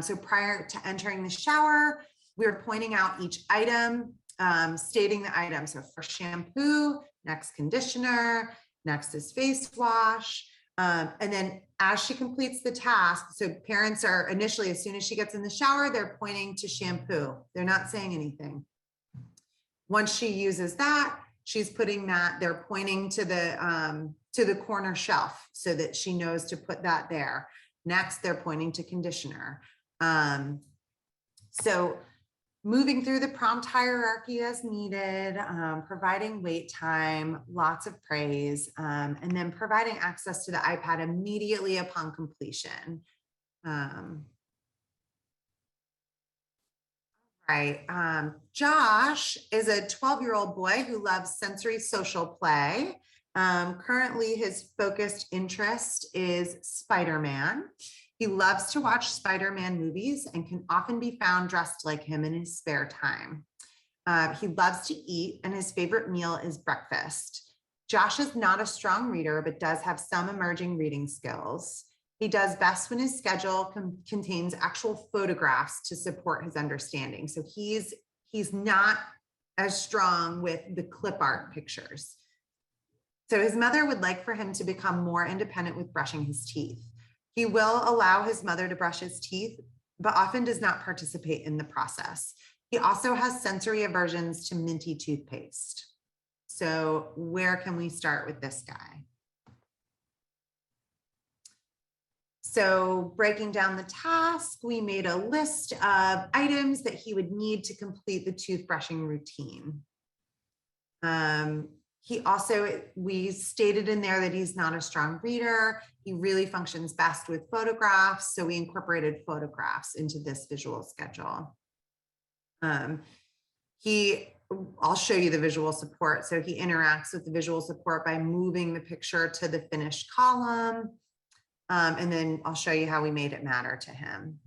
So prior to entering the shower, we were pointing out each item, stating the item. So first shampoo, next conditioner, next is face wash. And then as she completes the task, so parents are initially, as soon as she gets in the shower, they're pointing to shampoo. They're not saying anything. Once she uses that, she's putting that, they're pointing to the corner shelf so that she knows to put that there. Next, they're pointing to conditioner. So moving through the prompt hierarchy as needed, providing wait time, lots of praise, and then providing access to the iPad immediately upon completion. Right. Josh is a 12-year-old boy who loves sensory social play. Currently, his focused interest is Spider-Man. He loves to watch Spider-Man movies and can often be found dressed like him in his spare time. He loves to eat, and his favorite meal is breakfast. Josh is not a strong reader, but does have some emerging reading skills. He does best when his schedule contains actual photographs to support his understanding. So he's not as strong with the clip art pictures. So his mother would like for him to become more independent with brushing his teeth. He will allow his mother to brush his teeth, but often does not participate in the process. He also has sensory aversions to minty toothpaste. So where can we start with this guy? So breaking down the task, we made a list of items that he would need to complete the toothbrushing routine. We stated in there that he's not a strong reader. He really functions best with photographs. So we incorporated photographs into this visual schedule. I'll show you the visual support. So he interacts with the visual support by moving the picture to the finished column. And then I'll show you how we made it matter to him.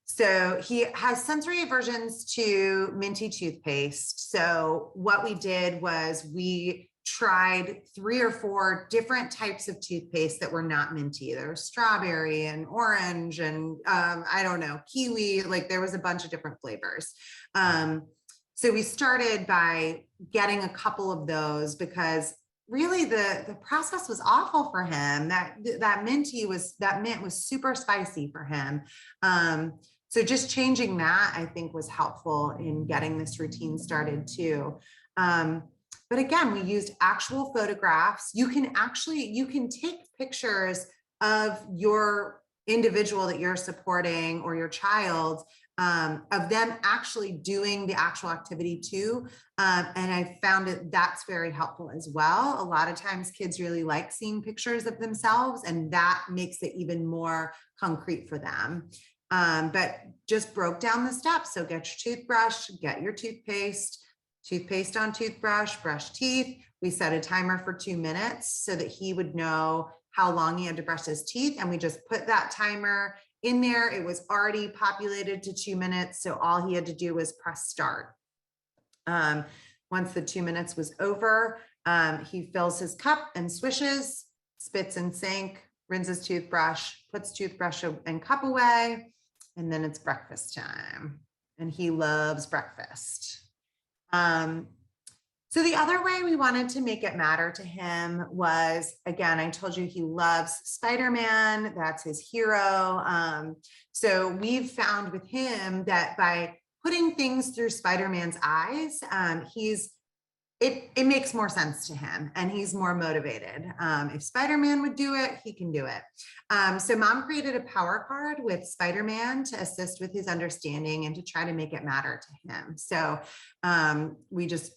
So he has sensory aversions to minty toothpaste. So what we did was we tried 3 or 4 different types of toothpaste that were not minty. There was strawberry and orange and I don't know, kiwi, like there was a bunch of different flavors. So we started by getting a couple of those because really the process was awful for him. That mint was super spicy for him. So just changing that, I think, was helpful in getting this routine started too. But again, we used actual photographs. You can take pictures of your individual that you're supporting or your child of them actually doing the actual activity too. And I found that's very helpful as well. A lot of times kids really like seeing pictures of themselves, and that makes it even more concrete for them. But just broke down the steps. So get your toothbrush, get your toothpaste on toothbrush, brush teeth. We set a timer for 2 minutes so that he would know how long he had to brush his teeth. And we just put that timer in there. It was already populated to 2 minutes. So all he had to do was press start. Once the 2 minutes was over, he fills his cup and swishes, spits in sink, rinses toothbrush, puts toothbrush and cup away, and then it's breakfast time. And he loves breakfast. So the other way we wanted to make it matter to him was, again, I told you he loves Spider-Man. That's his hero. So we've found with him that by putting things through Spider-Man's eyes, it makes more sense to him and he's more motivated. If Spider-Man would do it, he can do it. So mom created a power card with Spider-Man to assist with his understanding and to try to make it matter to him. So we just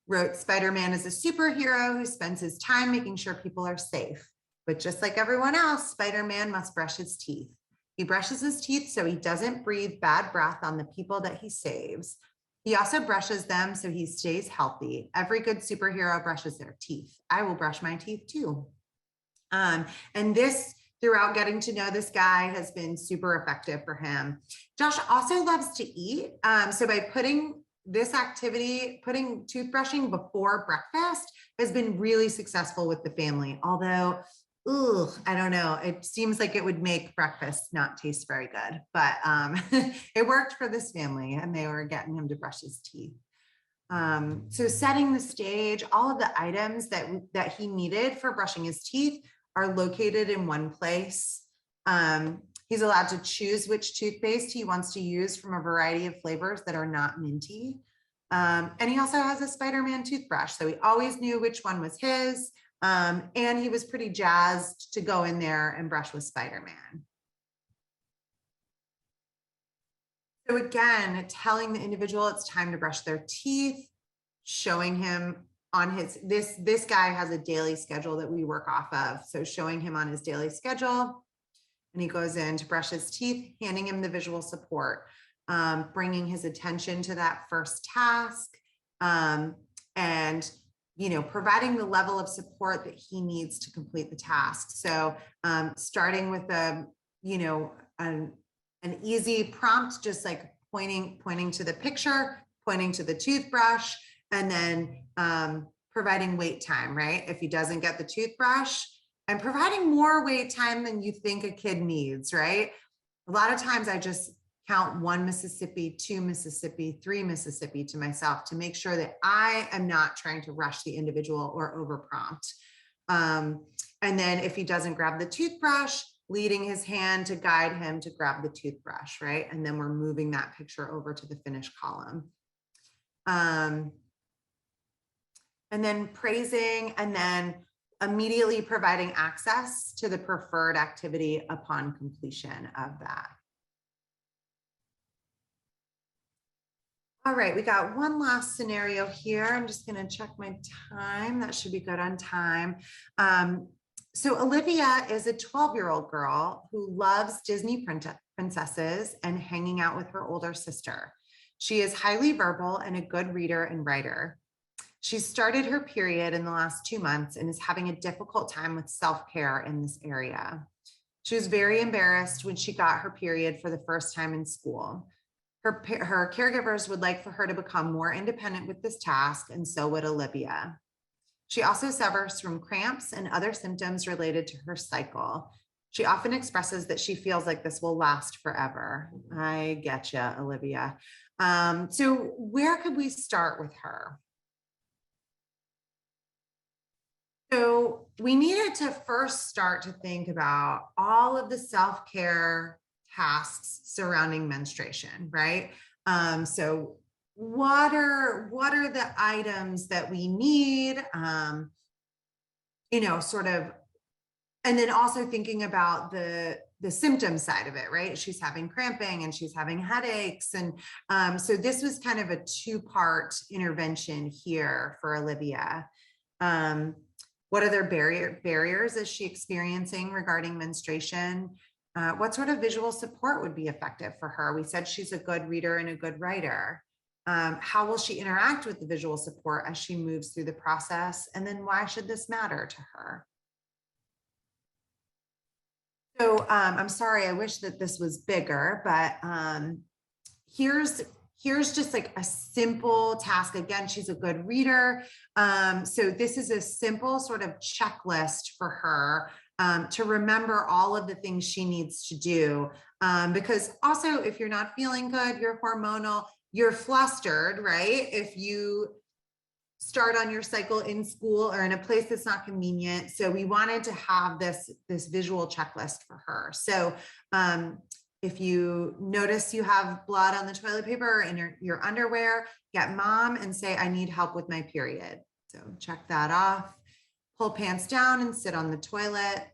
wrote, Spider-Man is a superhero who spends his time making sure people are safe. But just like everyone else, Spider-Man must brush his teeth. He brushes his teeth so he doesn't breathe bad breath on the people that he saves. He also brushes them so he stays healthy. Every good superhero brushes their teeth. I will brush my teeth too. And this, throughout getting to know this guy, has been super effective for him. Josh also loves to eat. So by putting this activity, putting toothbrushing before breakfast, has been really successful with the family. Although, I don't know, it seems like it would make breakfast not taste very good, but it worked for this family and they were getting him to brush his teeth. So setting the stage, all of the items that he needed for brushing his teeth are located in one place. He's allowed to choose which toothpaste he wants to use from a variety of flavors that are not minty. And he also has a Spider-Man toothbrush. So he always knew which one was his. And he was pretty jazzed to go in there and brush with Spider-Man. So again, telling the individual it's time to brush their teeth, showing him on his, this guy has a daily schedule that we work off of. So showing him on his daily schedule, and he goes in to brush his teeth, handing him the visual support, bringing his attention to that first task, and providing the level of support that he needs to complete the task. So starting with an easy prompt, just like pointing to the picture, pointing to the toothbrush, and then providing wait time, right? If he doesn't get the toothbrush, and providing more wait time than you think a kid needs, right? A lot of times I just count 1 Mississippi, 2 Mississippi, 3 Mississippi to myself to make sure that I am not trying to rush the individual or overprompt. And then if he doesn't grab the toothbrush, leading his hand to guide him to grab the toothbrush, right? And then we're moving that picture over to the finish column. And then praising, and then immediately providing access to the preferred activity upon completion of that. All right, we got one last scenario here. I'm just going to check my time. That should be good on time. So Olivia is a 12-year-old girl who loves Disney princesses and hanging out with her older sister. She is highly verbal and a good reader and writer. She started her period in the last 2 months and is having a difficult time with self-care in this area. She was very embarrassed when she got her period for the first time in school. Her caregivers would like for her to become more independent with this task, and so would Olivia. She also suffers from cramps and other symptoms related to her cycle. She often expresses that she feels like this will last forever. I get you, Olivia. So where could we start with her? So we needed to first start to think about all of the self-care tasks surrounding menstruation, right? So what are the items that we need, sort of, and then also thinking about the the symptom side of it, right? She's having cramping and she's having headaches. And so this was kind of a two-part intervention here for Olivia. What other barriers is she experiencing regarding menstruation? What sort of visual support would be effective for her? We said she's a good reader and a good writer. How will she interact with the visual support as she moves through the process? And then why should this matter to her? So I'm sorry, I wish that this was bigger, but here's just like a simple task. Again, she's a good reader. So this is a simple sort of checklist for her to remember all of the things she needs to do. Because also, if you're not feeling good, you're hormonal, you're flustered, right? If you start on your cycle in school or in a place that's not convenient. So we wanted to have this visual checklist for her. So if you notice you have blood on the toilet paper or in your underwear, get mom and say, I need help with my period. So check that off. Pull pants down and sit on the toilet.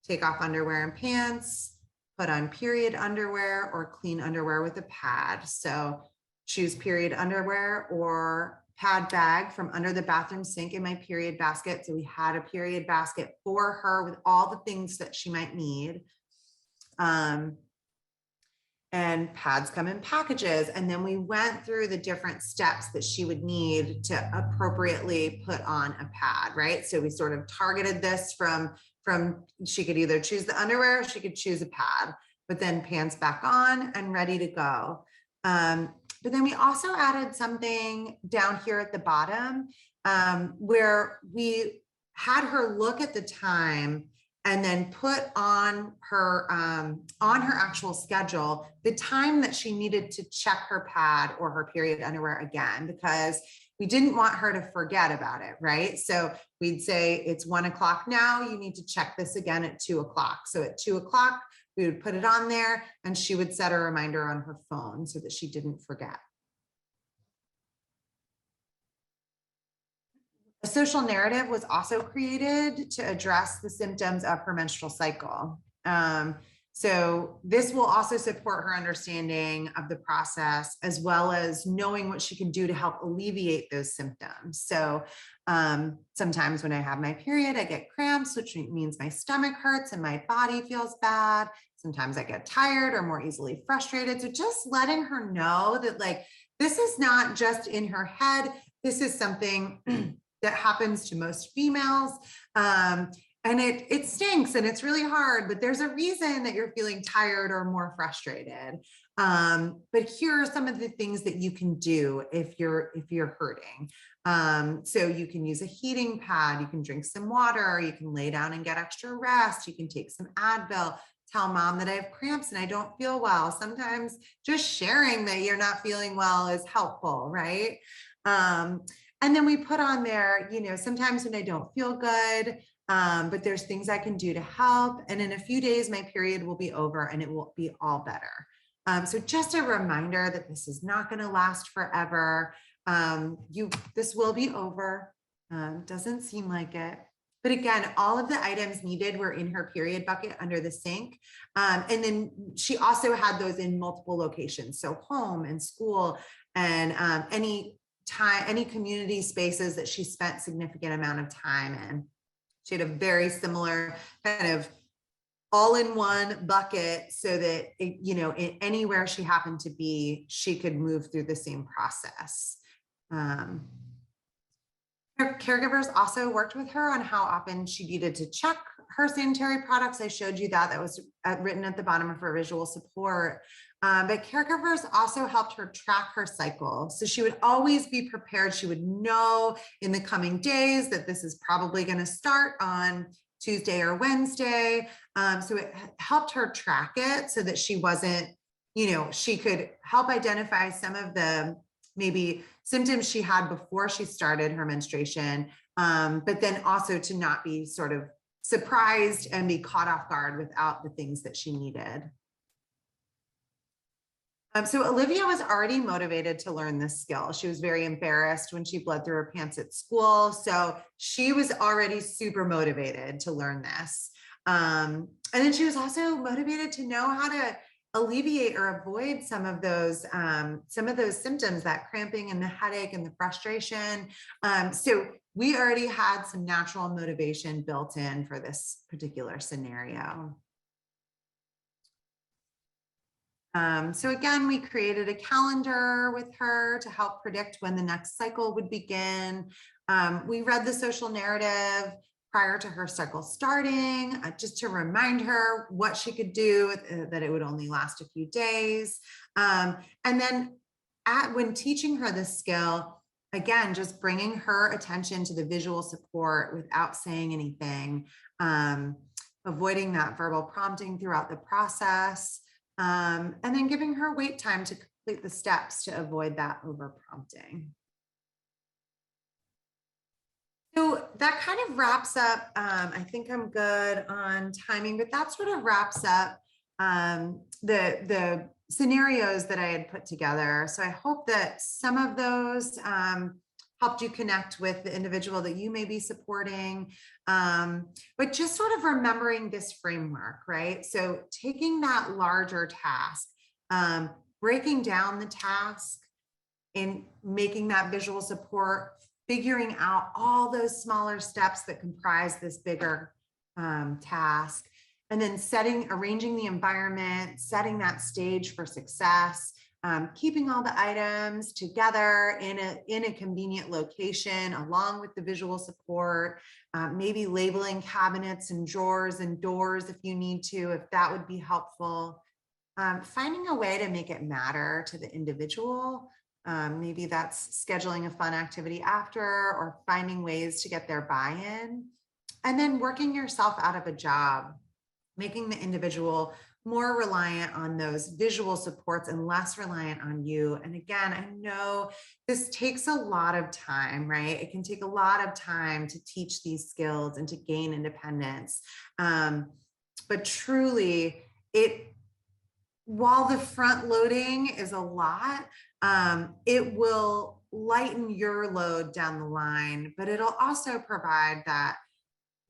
Take off underwear and pants. Put on period underwear or clean underwear with a pad. So choose period underwear or pad bag from under the bathroom sink in my period basket. So we had a period basket for her with all the things that she might need. And pads come in packages. And then we went through the different steps that she would need to appropriately put on a pad, right? So we sort of targeted this from she could either choose the underwear or she could choose a pad, but then pants back on and ready to go. But then we also added something down here at the bottom where we had her look at the time and then put on her actual schedule the time that she needed to check her pad or her period underwear again, because we didn't want her to forget about it, right? So we'd say it's 1 o'clock now, you need to check this again at 2 o'clock. So at 2 o'clock, we would put it on there and she would set a reminder on her phone so that she didn't forget. A social narrative was also created to address the symptoms of her menstrual cycle. So this will also support her understanding of the process, as well as knowing what she can do to help alleviate those symptoms. So sometimes when I have my period, I get cramps, which means my stomach hurts and my body feels bad. Sometimes I get tired or more easily frustrated. So just letting her know that, like, this is not just in her head. This is something that happens to most females. And it stinks and it's really hard, but there's a reason that you're feeling tired or more frustrated. But here are some of the things that you can do if you're hurting. So you can use a heating pad, you can drink some water, you can lay down and get extra rest, you can take some Advil, tell mom that I have cramps and I don't feel well. Sometimes just sharing that you're not feeling well is helpful, right? And then we put on there, sometimes when I don't feel good, but there's things I can do to help. And in a few days, my period will be over and it will be all better. So just a reminder that this is not going to last forever. This will be over. Doesn't seem like it. But again, all of the items needed were in her period bucket under the sink. And then she also had those in multiple locations. So home and school and any community spaces that she spent significant amount of time in. She had a very similar kind of all-in-one bucket so that, anywhere she happened to be, she could move through the same process. Her caregivers also worked with her on how often she needed to check her sanitary products. I showed you that was written at the bottom of her visual support. But caregivers also helped her track her cycle. So she would always be prepared. She would know in the coming days that this is probably going to start on Tuesday or Wednesday. So it helped her track it so that she wasn't, she could help identify some of the maybe symptoms she had before she started her menstruation, but then also to not be sort of surprised and be caught off guard without the things that she needed. So Olivia was already motivated to learn this skill. She was very embarrassed when she bled through her pants at school. So she was already super motivated to learn this. then she was also motivated to know how to alleviate or avoid some of those symptoms, that cramping and the headache and the frustration. So we already had some natural motivation built in for this particular scenario. So again, we created a calendar with her to help predict when the next cycle would begin. We read the social narrative prior to her cycle starting, just to remind her what she could do, that it would only last a few days. And then when teaching her this skill, again, just bringing her attention to the visual support without saying anything, avoiding that verbal prompting throughout the process. And then giving her wait time to complete the steps to avoid that over prompting. So that kind of wraps up, I think I'm good on timing, but that sort of wraps up the scenarios that I had put together. So I hope that some of those helped you connect with the individual that you may be supporting, but just sort of remembering this framework, right? So taking that larger task, breaking down the task and making that visual support, figuring out all those smaller steps that comprise this bigger task, and then arranging the environment, setting that stage for success, keeping all the items together in a convenient location along with the visual support, maybe labeling cabinets and drawers and doors if you need to, if that would be helpful. Finding a way to make it matter to the individual. Maybe that's scheduling a fun activity after, or finding ways to get their buy-in. And then working yourself out of a job, making the individual more reliant on those visual supports and less reliant on you. And again, I know this takes a lot of time, right? It can take a lot of time to teach these skills and to gain independence. But truly, while the front loading is a lot, it will lighten your load down the line, but it'll also provide that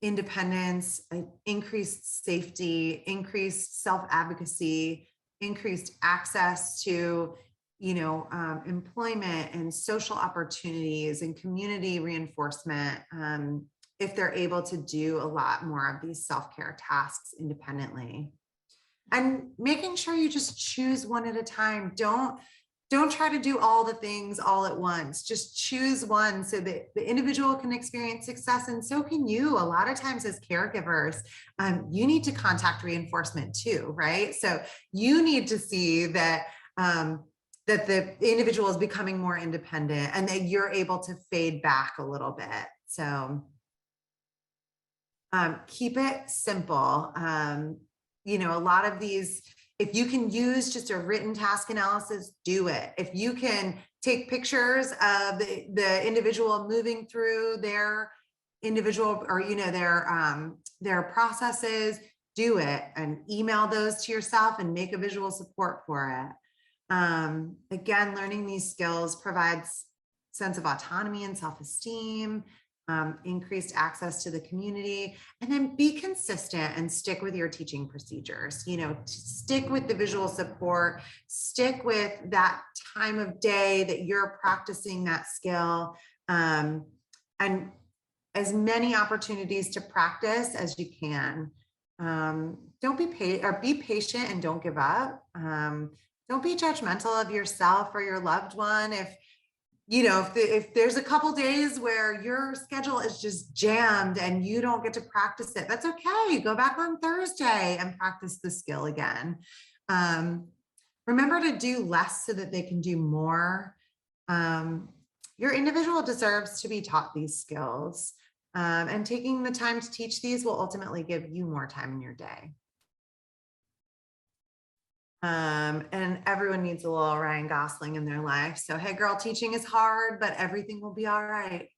independence, increased safety, increased self-advocacy, increased access to, employment and social opportunities and community reinforcement, if they're able to do a lot more of these self-care tasks independently. And making sure you just choose one at a time. Don't try to do all the things all at once. Just choose one so that the individual can experience success, and so can you. A lot of times as caregivers, you need to contact reinforcement too, right? So you need to see that that the individual is becoming more independent and that you're able to fade back a little bit. So keep it simple. A lot of these, if you can use just a written task analysis, do it. If you can take pictures of the individual moving through their individual or their processes, do it and email those to yourself and make a visual support for it. Again, learning these skills provides sense of autonomy and self-esteem, increased access to the community, and then be consistent and stick with your teaching procedures. Stick with the visual support, stick with that time of day that you're practicing that skill, and as many opportunities to practice as you can. Don't be patient and don't give up. Don't be judgmental of yourself or your loved one. If there's a couple days where your schedule is just jammed and you don't get to practice it, that's okay. Go back on Thursday and practice the skill again. Remember to do less so that they can do more. Your individual deserves to be taught these skills, and taking the time to teach these will ultimately give you more time in your day. And everyone needs a little Ryan Gosling in their life. So, hey girl, teaching is hard, but everything will be all right.